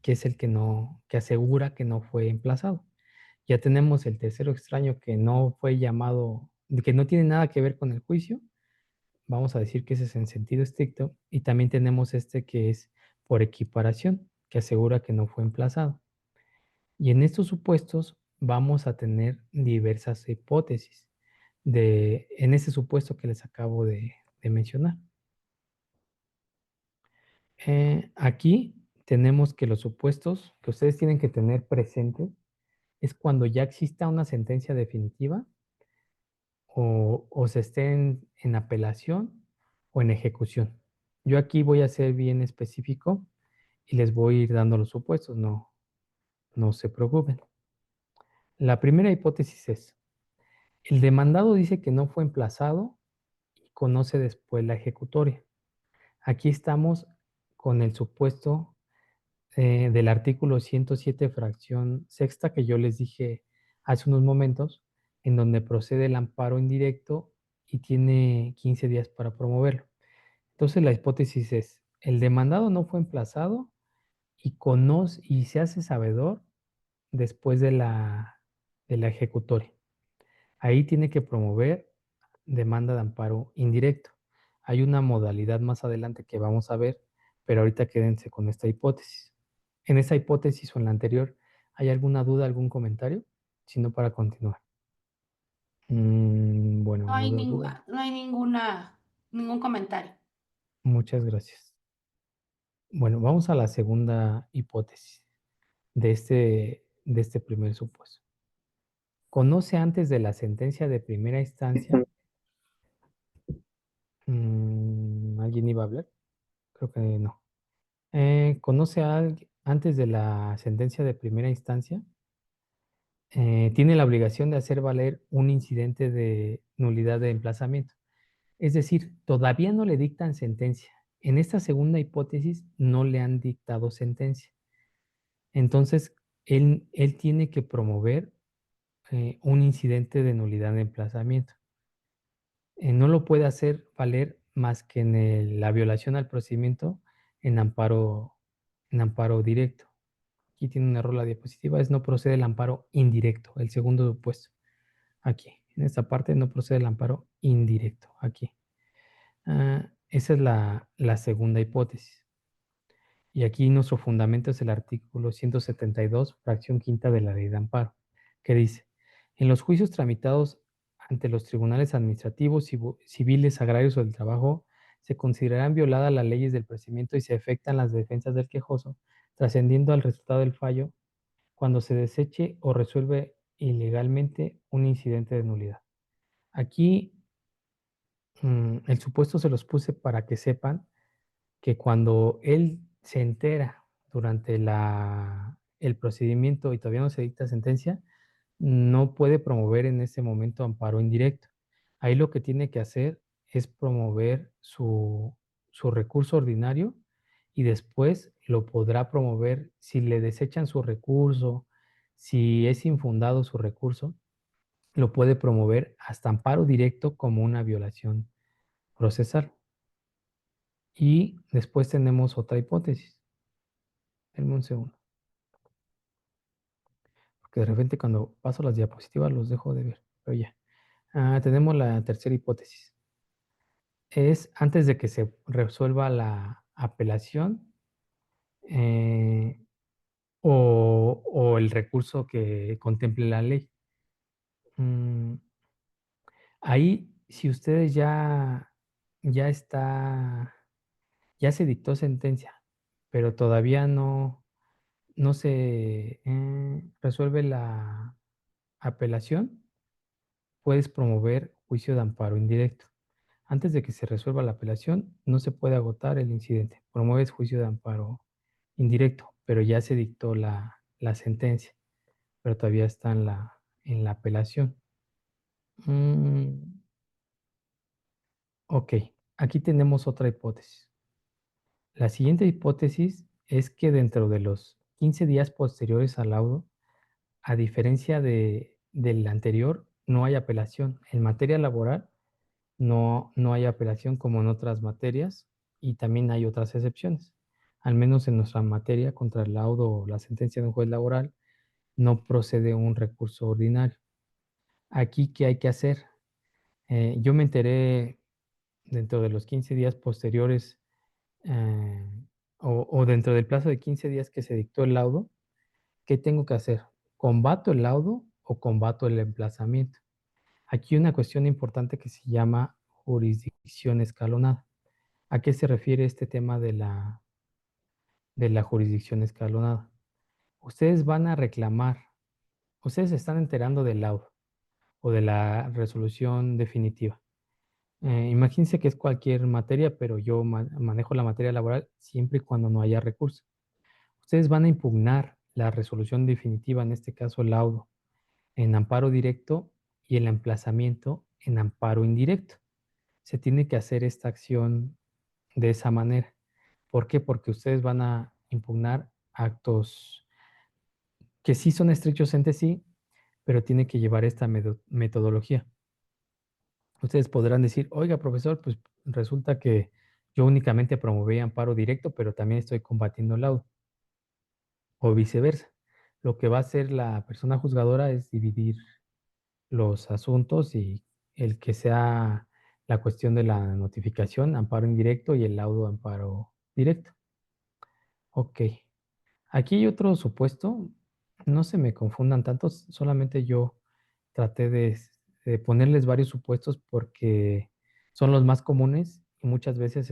que es el que asegura que no fue emplazado. Ya tenemos el tercero extraño que no fue llamado, que no tiene nada que ver con el juicio. Vamos a decir que ese es en sentido estricto. Y también tenemos este que es por equiparación, que asegura que no fue emplazado. Y en estos supuestos vamos a tener diversas hipótesis en ese supuesto que les acabo de mencionar. Aquí tenemos que los supuestos que ustedes tienen que tener presentes es cuando ya exista una sentencia definitiva o se esté en apelación o en ejecución. Yo aquí voy a ser bien específico y les voy a ir dando los supuestos, no se preocupen. La primera hipótesis es, el demandado dice que no fue emplazado y conoce después la ejecutoria. Aquí estamos con el supuesto del artículo 107, fracción sexta, que yo les dije hace unos momentos, en donde procede el amparo indirecto y tiene 15 días para promoverlo. Entonces la hipótesis es, el demandado no fue emplazado y conoce y se hace sabedor después de la ejecutoria. Ahí tiene que promover demanda de amparo indirecto. Hay una modalidad más adelante que vamos a ver, pero ahorita quédense con esta hipótesis. En esa hipótesis o en la anterior, ¿hay alguna duda, algún comentario? Si no, para continuar. Bueno, No no hay veo duda. no hay ningún comentario. Muchas gracias. Bueno, vamos a la segunda hipótesis de este primer supuesto. ¿Conoce antes de la sentencia de primera instancia? ¿Alguien iba a hablar? Creo que no. ¿Conoce a alguien antes de la sentencia de primera instancia? Tiene la obligación de hacer valer un incidente de nulidad de emplazamiento. Es decir, todavía no le dictan sentencia. En esta segunda hipótesis no le han dictado sentencia. Entonces, él tiene que promover un incidente de nulidad de emplazamiento. No lo puede hacer valer más que en la violación al procedimiento en amparo directo. Aquí tiene un error la diapositiva, no procede el amparo indirecto, el segundo supuesto. Aquí, en esta parte no procede el amparo indirecto, aquí. Esa es la segunda hipótesis. Y aquí nuestro fundamento es el artículo 172, fracción quinta de la Ley de Amparo, que dice: en los juicios tramitados ante los tribunales administrativos, civiles, agrarios o del trabajo, se considerarán violadas las leyes del procedimiento y se afectan las defensas del quejoso, trascendiendo al resultado del fallo cuando se deseche o resuelve ilegalmente un incidente de nulidad. Aquí el supuesto se los puse para que sepan que cuando él se entera durante el procedimiento y todavía no se dicta sentencia, no puede promover en ese momento amparo indirecto. Ahí lo que tiene que hacer es promover su recurso ordinario y después lo podrá promover si le desechan su recurso, si es infundado su recurso, lo puede promover hasta amparo directo como una violación procesal. Y después tenemos otra hipótesis. Denme un segundo. Porque de repente cuando paso las diapositivas los dejo de ver. Pero ya. Tenemos la tercera hipótesis. Es antes de que se resuelva la apelación o el recurso que contemple la ley. Mm, Ahí, si ustedes ya está, ya se dictó sentencia, pero todavía no se resuelve la apelación, puedes promover juicio de amparo indirecto. Antes de que se resuelva la apelación, no se puede agotar el incidente. Promueves juicio de amparo indirecto, pero ya se dictó la sentencia, pero todavía está en la apelación. Mm, ok, aquí tenemos otra hipótesis. La siguiente hipótesis es que dentro de los 15 días posteriores al laudo, a diferencia del anterior, no hay apelación. En materia laboral no hay apelación como en otras materias y también hay otras excepciones. Al menos en nuestra materia, contra el laudo o la sentencia de un juez laboral, no procede un recurso ordinario. Aquí, ¿qué hay que hacer? Yo me enteré dentro de los 15 días posteriores eh, o dentro del plazo de 15 días que se dictó el laudo. ¿Qué tengo que hacer? ¿Combato el laudo o combato el emplazamiento? Aquí hay una cuestión importante que se llama jurisdicción escalonada. ¿A qué se refiere este tema de la jurisdicción escalonada? Ustedes van a reclamar, ustedes se están enterando del laudo o de la resolución definitiva. Imagínense que es cualquier materia, pero yo manejo la materia laboral siempre y cuando no haya recurso. Ustedes van a impugnar la resolución definitiva, en este caso el laudo, en amparo directo y el emplazamiento en amparo indirecto. Se tiene que hacer esta acción de esa manera. ¿Por qué? Porque ustedes van a impugnar actos que sí son estrechos entre sí, pero tiene que llevar esta metodología. Ustedes podrán decir, oiga, profesor, pues resulta que yo únicamente promoví amparo directo, pero también estoy combatiendo el laudo, o viceversa. Lo que va a hacer la persona juzgadora es dividir los asuntos y el que sea la cuestión de la notificación, amparo indirecto, y el laudo, amparo directo. Ok. Aquí hay otro supuesto, no se me confundan tanto, solamente yo traté de ponerles varios supuestos porque son los más comunes y muchas veces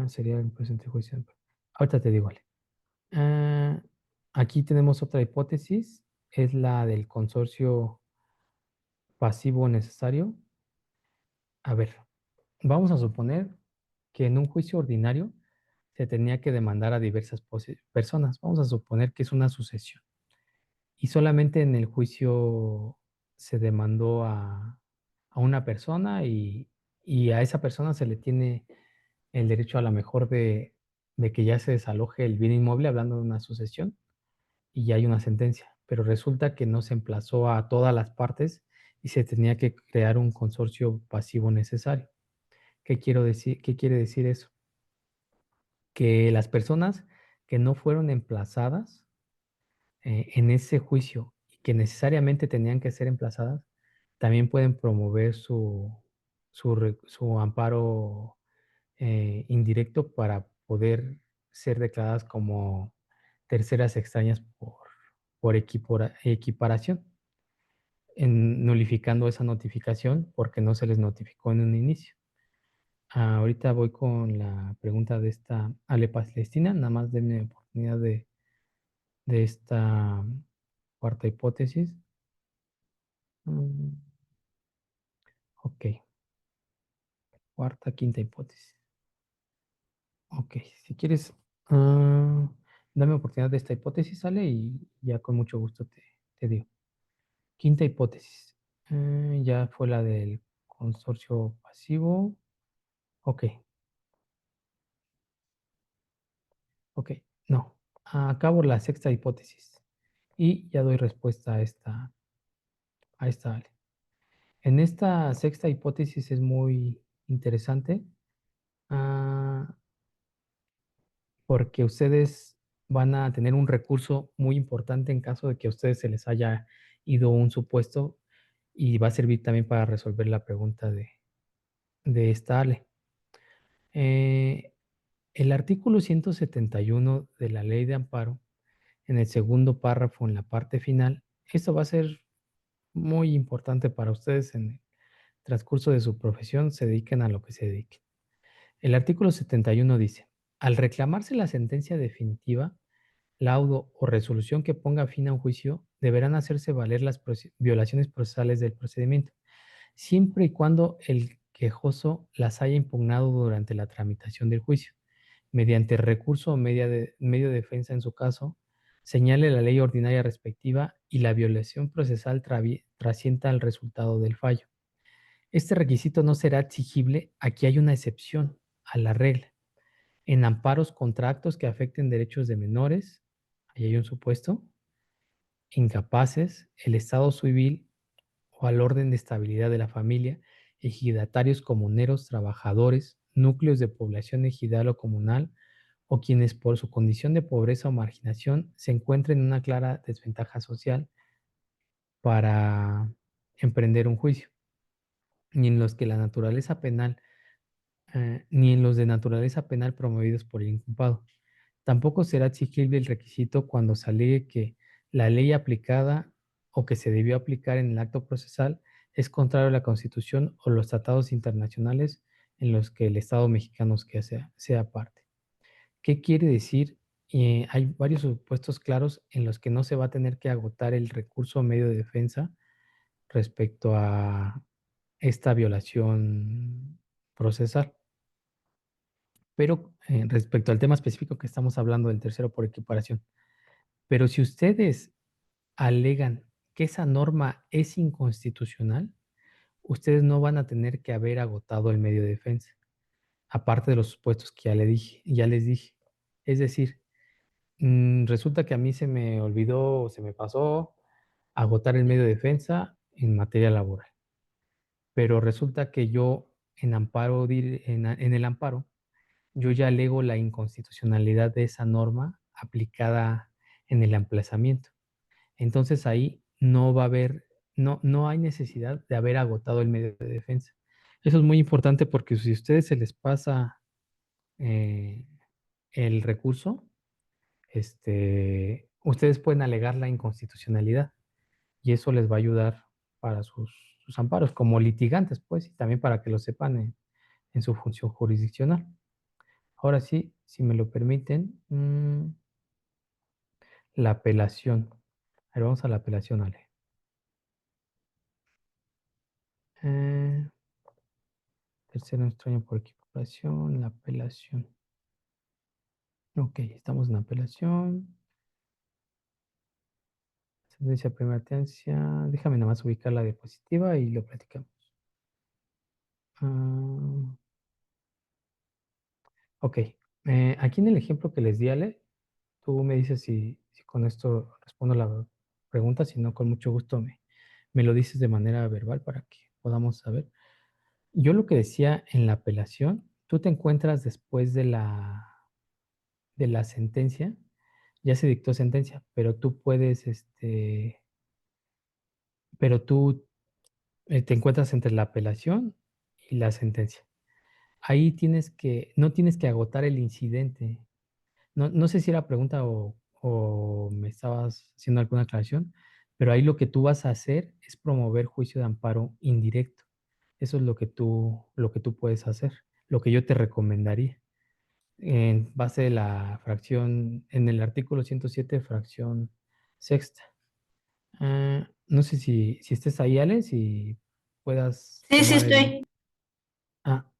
sería el presente juicio. Ahorita te digo, Ale. Ah, Aquí tenemos otra hipótesis, es la del consorcio pasivo necesario. A ver, vamos a suponer que en un juicio ordinario se tenía que demandar a diversas personas. Vamos a suponer que es una sucesión. Y solamente en el juicio se demandó a una persona y a esa persona se le tiene el derecho a la mejor de que ya se desaloje el bien inmueble, hablando de una sucesión, y ya hay una sentencia. Pero resulta que no se emplazó a todas las partes y se tenía que crear un consorcio pasivo necesario. ¿Qué quiero decir? ¿Qué quiere decir eso? Que las personas que no fueron emplazadas en ese juicio y que necesariamente tenían que ser emplazadas, también pueden promover su amparo indirecto para poder ser declaradas como terceras extrañas por equiparación, nulificando esa notificación porque no se les notificó en un inicio. Ahorita voy con la pregunta de esta Ale Palestina, nada más denme oportunidad de esta cuarta hipótesis. Mm, ok, cuarta, quinta hipótesis. Ok, si quieres, dame oportunidad de esta hipótesis, sale y ya con mucho gusto te digo. Quinta hipótesis. Ya fue la del consorcio pasivo. Ok, ok, no. Acabo la sexta hipótesis y ya doy respuesta a esta Ale. En esta sexta hipótesis es muy interesante, ah, porque ustedes van a tener un recurso muy importante en caso de que a ustedes se les haya ido un supuesto y va a servir también para resolver la pregunta de esta Ale. Eh, el artículo 171 de la Ley de Amparo, en el segundo párrafo, en la parte final, esto va a ser muy importante para ustedes en el transcurso de su profesión, se dediquen a lo que se dediquen. El artículo 71 dice, al reclamarse la sentencia definitiva, laudo o resolución que ponga fin a un juicio, deberán hacerse valer las violaciones procesales del procedimiento, siempre y cuando el quejoso las haya impugnado durante la tramitación del juicio, mediante recurso o medio de defensa en su caso, señale la ley ordinaria respectiva y la violación procesal trascienda el resultado del fallo. Este requisito no será exigible, aquí hay una excepción a la regla. En amparos contra actos que afecten derechos de menores, ahí hay un supuesto, incapaces, el estado civil o al orden de estabilidad de la familia, ejidatarios comuneros, trabajadores, núcleos de población ejidal o comunal, o quienes por su condición de pobreza o marginación se encuentren en una clara desventaja social para emprender un juicio, ni en los que la naturaleza penal, ni en los de naturaleza penal promovidos por el inculpado. Tampoco será exigible el requisito cuando se alegue que la ley aplicada o que se debió aplicar en el acto procesal es contrario a la Constitución o los tratados internacionales en los que el Estado mexicano sea parte. ¿Qué quiere decir? Hay varios supuestos claros en los que no se va a tener que agotar el recurso o medio de defensa respecto a esta violación procesal. Pero respecto al tema específico que estamos hablando del tercero por equiparación, pero si ustedes alegan que esa norma es inconstitucional, ustedes no van a tener que haber agotado el medio de defensa, aparte de los supuestos que ya les dije. Es decir, resulta que a mí se me olvidó o se me pasó agotar el medio de defensa en materia laboral, pero resulta que yo en el amparo, yo ya alego la inconstitucionalidad de esa norma aplicada en el emplazamiento. Entonces ahí no va a haber, no hay necesidad de haber agotado el medio de defensa. Eso es muy importante porque si a ustedes se les pasa eh, el recurso, ustedes pueden alegar la inconstitucionalidad y eso les va a ayudar para sus amparos como litigantes, pues, y también para que lo sepan en su función jurisdiccional. Ahora sí, si me lo permiten, la apelación. A ver, vamos a la apelación, Ale. Eh, Tercero extraño por equiparación, la apelación. Ok, estamos en apelación. Sentencia de primera instancia. Déjame nada más ubicar la diapositiva y lo platicamos. Ah, ok. Aquí en el ejemplo que les di, Ale, tú me dices si con esto respondo la pregunta, si no, con mucho gusto me lo dices de manera verbal para que podamos saber. Yo lo que decía en la apelación, tú te encuentras después de la sentencia, ya se dictó sentencia, pero tú puedes, pero tú te encuentras entre la apelación y la sentencia. ahí no tienes que agotar el incidente. No sé si era pregunta o me estabas haciendo alguna aclaración, pero ahí lo que tú vas a hacer es promover juicio de amparo indirecto. Eso es lo que tú puedes hacer, lo que yo te recomendaría. En base de la fracción, en el artículo 107, fracción sexta. No sé si estés ahí, Ale, si puedas Sí, sí tomar el. estoy. Ah,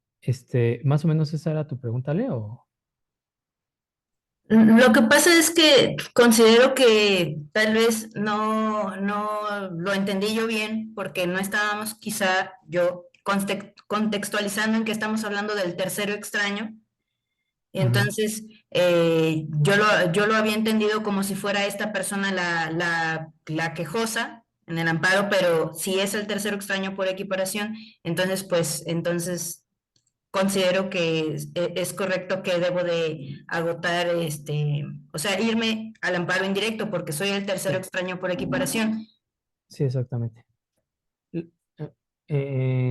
más o menos esa era tu pregunta, Ale, o. Lo que pasa es que considero que tal vez no lo entendí yo bien porque no estábamos quizá yo contextualizando en que estamos hablando del tercero extraño. Ajá. Entonces, yo lo había entendido como si fuera esta persona la quejosa en el amparo, pero si es el tercero extraño por equiparación, entonces, pues, entonces considero que es correcto que debo de agotar, o sea, irme al amparo indirecto porque soy el tercero Sí, extraño por equiparación. sí, exactamente. L-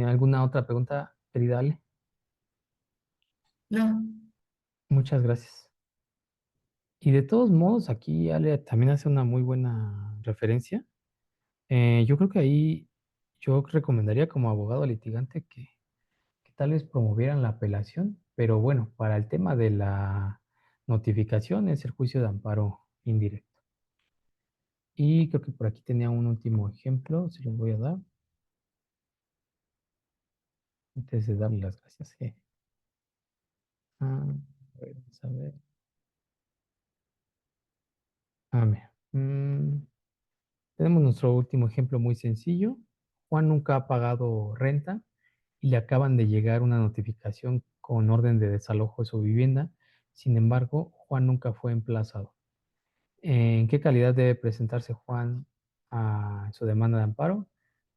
¿Alguna otra pregunta, querida Ale? No. Muchas gracias. Y de todos modos, aquí Ale también hace una muy buena referencia. Yo creo que ahí yo recomendaría como abogado litigante que tal vez promovieran la apelación, pero bueno, para el tema de la notificación es el juicio de amparo indirecto. Y creo que por aquí tenía un último ejemplo, se los voy a dar antes de darle las gracias. A ver, vamos a ver. Mira, tenemos nuestro último ejemplo muy sencillo. Juan nunca ha pagado renta y le acaban de llegar una notificación con orden de desalojo de su vivienda. Sin embargo, Juan nunca fue emplazado. ¿En qué calidad debe presentarse Juan a su demanda de amparo?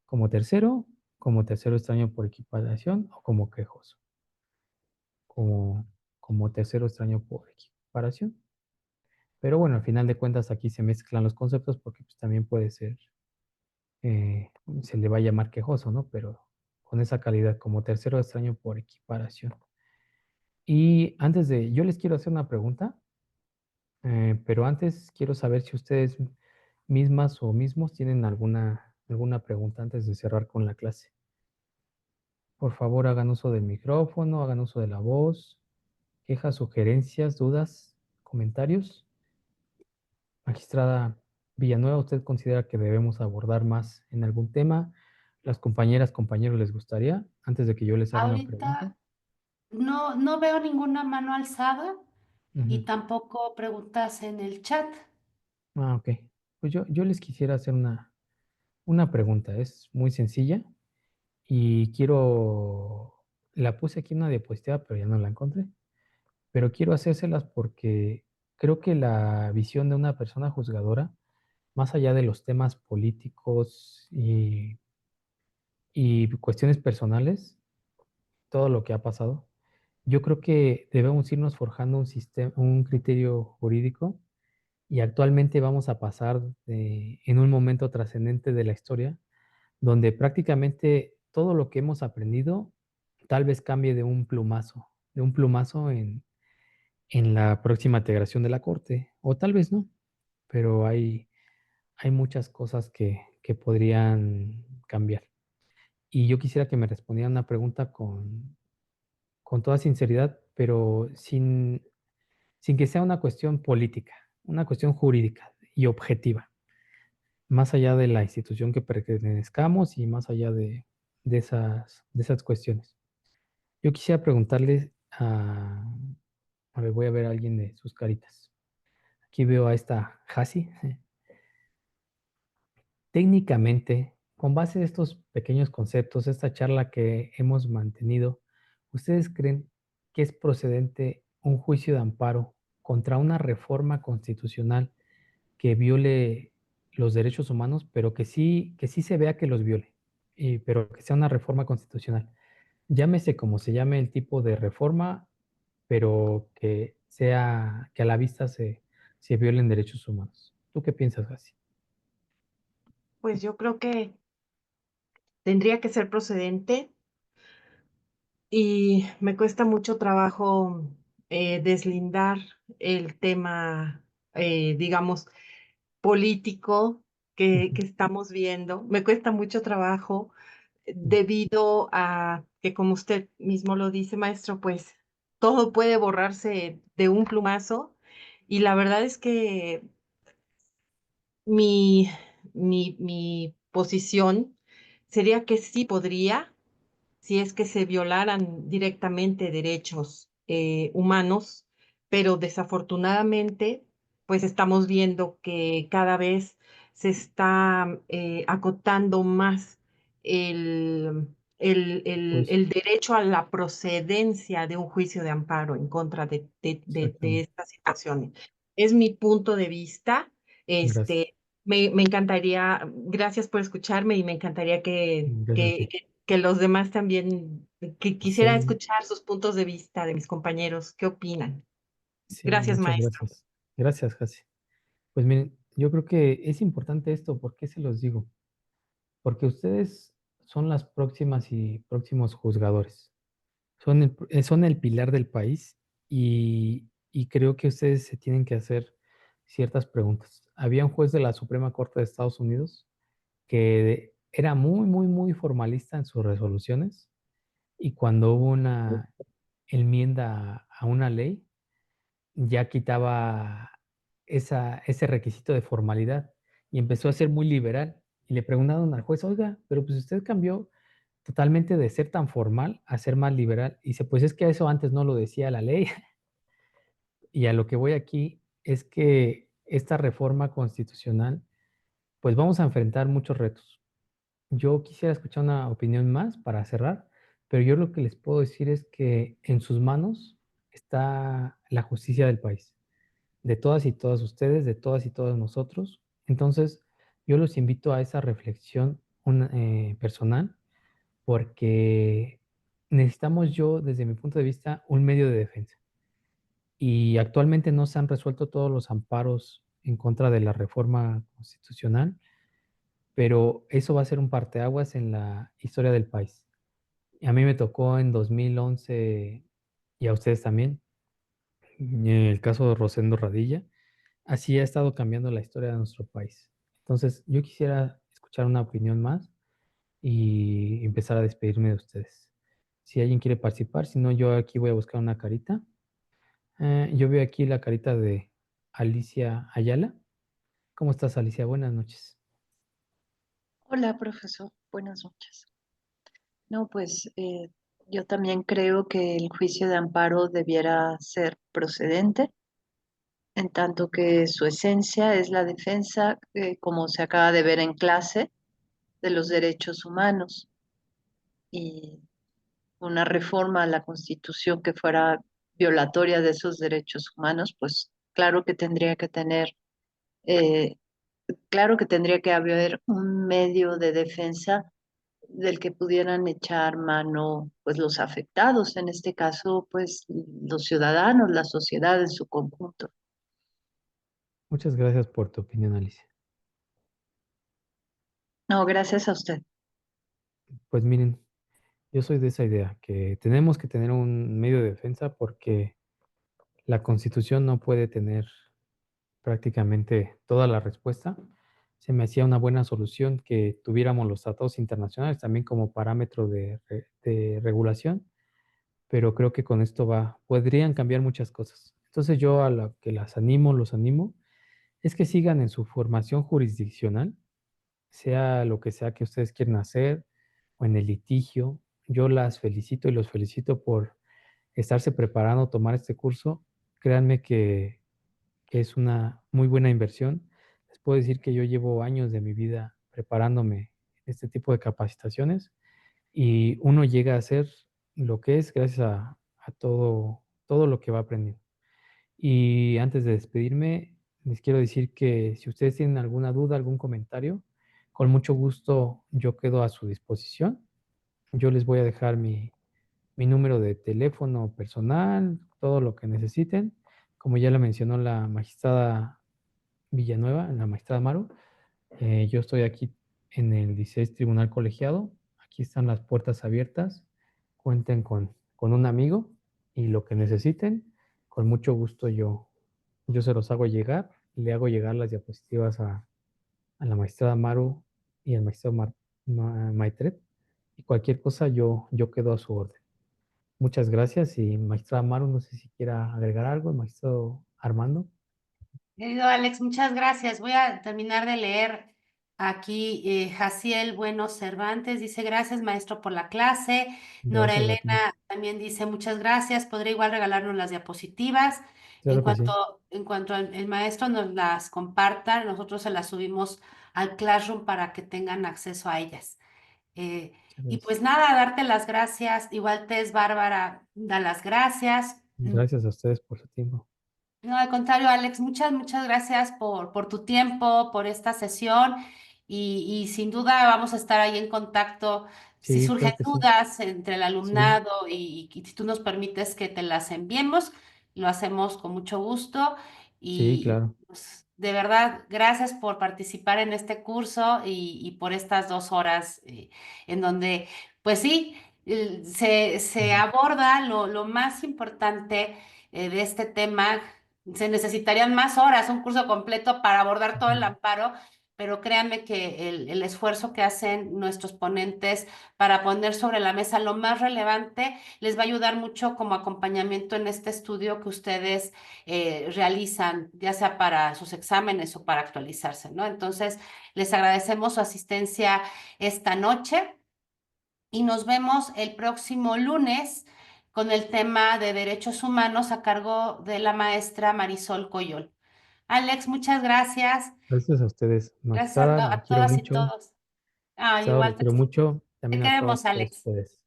Como tercero extraño por equiparación o como quejoso? Como, como tercero extraño por equiparación. Pero bueno, al final de cuentas aquí se mezclan los conceptos porque pues, también puede ser, se le va a llamar quejoso, ¿no? Pero con esa calidad como tercero extraño por equiparación. Y yo les quiero hacer una pregunta, pero antes quiero saber si ustedes mismas o mismos tienen alguna pregunta antes de cerrar con la clase. Por favor, hagan uso del micrófono, hagan uso de la voz, quejas, sugerencias, dudas, comentarios. Magistrada Villanueva, ¿usted considera que debemos abordar más en algún tema? ¿Las compañeras, compañeros les gustaría? Antes de que yo les haga una pregunta. Ahorita no veo ninguna mano alzada y Ujú. tampoco preguntas en el chat. Ok. Pues yo les quisiera hacer una pregunta. Es muy sencilla y la puse aquí en una diapositiva, pero ya no la encontré. Pero quiero hacérselas porque creo que la visión de una persona juzgadora, más allá de los temas políticos y cuestiones personales, todo lo que ha pasado, yo creo que debemos irnos forjando un criterio jurídico y actualmente vamos a pasar en un momento trascendente de la historia donde prácticamente todo lo que hemos aprendido tal vez cambie de un plumazo en la próxima integración de la Corte, o tal vez no, pero hay muchas cosas que podrían cambiar. Y yo quisiera que me respondieran una pregunta con toda sinceridad, pero sin que sea una cuestión política, una cuestión jurídica y objetiva, más allá de la institución que pertenezcamos y más allá de esas cuestiones. Yo quisiera preguntarle a ver, voy a ver a alguien de sus caritas. Aquí veo a esta Hasi. Técnicamente, con base en estos pequeños conceptos, esta charla que hemos mantenido, ¿ustedes creen que es procedente un juicio de amparo contra una reforma constitucional que viole los derechos humanos, pero que sí se vea que los viole, pero que sea una reforma constitucional? Llámese como se llame el tipo de reforma, pero que a la vista se violen derechos humanos. ¿Tú qué piensas, Gassi? Pues yo creo que tendría que ser procedente y me cuesta mucho trabajo deslindar el tema, digamos, político que estamos viendo. Me cuesta mucho trabajo debido a que, como usted mismo lo dice, maestro, pues todo puede borrarse de un plumazo y la verdad es que mi, mi posición sería que sí podría, si es que se violaran directamente derechos humanos, pero desafortunadamente, pues estamos viendo que cada vez se está acotando más el, Pues el derecho a la procedencia de un juicio de amparo en contra de exactamente. estas situaciones. Es mi punto de vista. Gracias. Este, me encantaría, gracias por escucharme y me encantaría Gracias a ti. que los demás también, que quisiera Sí, escuchar sus puntos de vista de mis compañeros. ¿Qué opinan? sí, Gracias, muchas maestro. gracias. Gracias, Jasi. Pues miren, yo creo que es importante esto. ¿Por qué se los digo? Porque ustedes son las próximas y próximos juzgadores. Son el pilar del país y creo que ustedes se tienen que hacer ciertas preguntas. Había un juez de la Suprema Corte de Estados Unidos que era muy, muy, muy formalista en sus resoluciones y cuando hubo una enmienda a una ley, ya quitaba ese requisito de formalidad y empezó a ser muy liberal. Y le preguntaron al juez, oiga, pero pues usted cambió totalmente de ser tan formal a ser más liberal. Y dice, pues es que eso antes no lo decía la ley. Y a lo que voy aquí es que esta reforma constitucional, pues vamos a enfrentar muchos retos. Yo quisiera escuchar una opinión más para cerrar, pero yo lo que les puedo decir es que en sus manos está la justicia del país, de todas y todas ustedes, de todas y todos nosotros. Entonces, yo los invito a esa reflexión personal, porque necesitamos yo, desde mi punto de vista, un medio de defensa. Y actualmente no se han resuelto todos los amparos en contra de la reforma constitucional, pero eso va a ser un parteaguas en la historia del país. A mí me tocó en 2011 y a ustedes también, en el caso de Rosendo Radilla. Así ha estado cambiando la historia de nuestro país. Entonces, yo quisiera escuchar una opinión más y empezar a despedirme de ustedes. Si alguien quiere participar, si no, yo aquí voy a buscar una carita. Yo veo aquí la carita de Alicia Ayala. ¿Cómo estás, Alicia? Buenas noches. Hola, profesor. Buenas noches. No, pues yo también creo que el juicio de amparo debiera ser procedente, en tanto que su esencia es la defensa, como se acaba de ver en clase, de los derechos humanos y una reforma a la Constitución que fuera violatoria de esos derechos humanos, pues eh, claro que tendría que haber un medio de defensa del que pudieran echar mano pues los afectados, en este caso pues los ciudadanos, la sociedad en su conjunto. Muchas gracias por tu opinión, Alicia. No, gracias a usted. Pues miren, yo soy de esa idea, que tenemos que tener un medio de defensa porque la Constitución no puede tener prácticamente toda la respuesta. Se me hacía una buena solución que tuviéramos los tratados internacionales también como parámetro de regulación, pero creo que con esto podrían cambiar muchas cosas. Entonces yo a lo que los animo, es que sigan en su formación jurisdiccional, sea lo que sea que ustedes quieran hacer o en el litigio. Yo las felicito y los felicito por estarse preparando, tomar este curso. Créanme que es una muy buena inversión. Les puedo decir que yo llevo años de mi vida preparándome en este tipo de capacitaciones y uno llega a ser lo que es gracias a todo lo que va aprendiendo. Y antes de despedirme, les quiero decir que si ustedes tienen alguna duda, algún comentario, con mucho gusto yo quedo a su disposición. Yo les voy a dejar mi número de teléfono personal, todo lo que necesiten. Como ya lo mencionó la magistrada Villanueva, la magistrada Maru, yo estoy aquí en el 16 Tribunal Colegiado. Aquí están las puertas abiertas. Cuenten con con un amigo y lo que necesiten, con mucho gusto yo se los hago llegar, le hago llegar las diapositivas a la magistrada Maru y al magistrado Maitret, y cualquier cosa yo quedo a su orden. Muchas gracias y magistrada Maru, no sé si quiera agregar algo, el magistrado Armando. Querido Alex, muchas gracias. Voy a terminar de leer aquí. Jaciel Bueno Cervantes dice, gracias maestro por la clase. Nora Gracias a ti. Elena también dice, muchas gracias. ¿Podría igual regalarnos las diapositivas? Claro que sí. En cuanto el maestro nos las comparta, nosotros se las subimos al Classroom para que tengan acceso a ellas. Muchas Y gracias. pues nada, darte las gracias. Igual Tess Bárbara da las gracias. Gracias a ustedes por su tiempo. No, al contrario, Alex, muchas gracias por tu tiempo, por esta sesión y sin duda vamos a estar ahí en contacto. Si Sí, surgen claro que sí. dudas entre el Sí, alumnado y si tú nos permites que te las enviemos, lo hacemos con mucho gusto sí, y claro. pues, de verdad, gracias por participar en este curso y por estas 2 horas en donde, pues sí, se Ujú, aborda lo más importante de este tema. Se necesitarían más horas, un curso completo para abordar todo el ujú. amparo, pero créanme que el esfuerzo que hacen nuestros ponentes para poner sobre la mesa lo más relevante les va a ayudar mucho como acompañamiento en este estudio que ustedes realizan, ya sea para sus exámenes o para actualizarse, ¿no? Entonces, les agradecemos su asistencia esta noche y nos vemos el próximo lunes con el tema de derechos humanos a cargo de la maestra Marisol Coyol. Alex, muchas gracias. Gracias a ustedes. Gracias Magistrada, la a quiero todas y mucho. todos. Ah, Magistrado, la igual quiero mucho. te También a queremos, todos Alex. ustedes.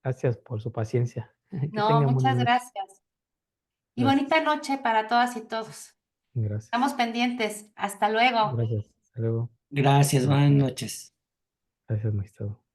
Gracias por su paciencia. Que No, tengan buena muchas noche. gracias. Y bonita Gracias. noche para todas y todos. Estamos Gracias. pendientes. Hasta luego. Gracias. Hasta luego. Gracias, buenas noches. Gracias, magistrado.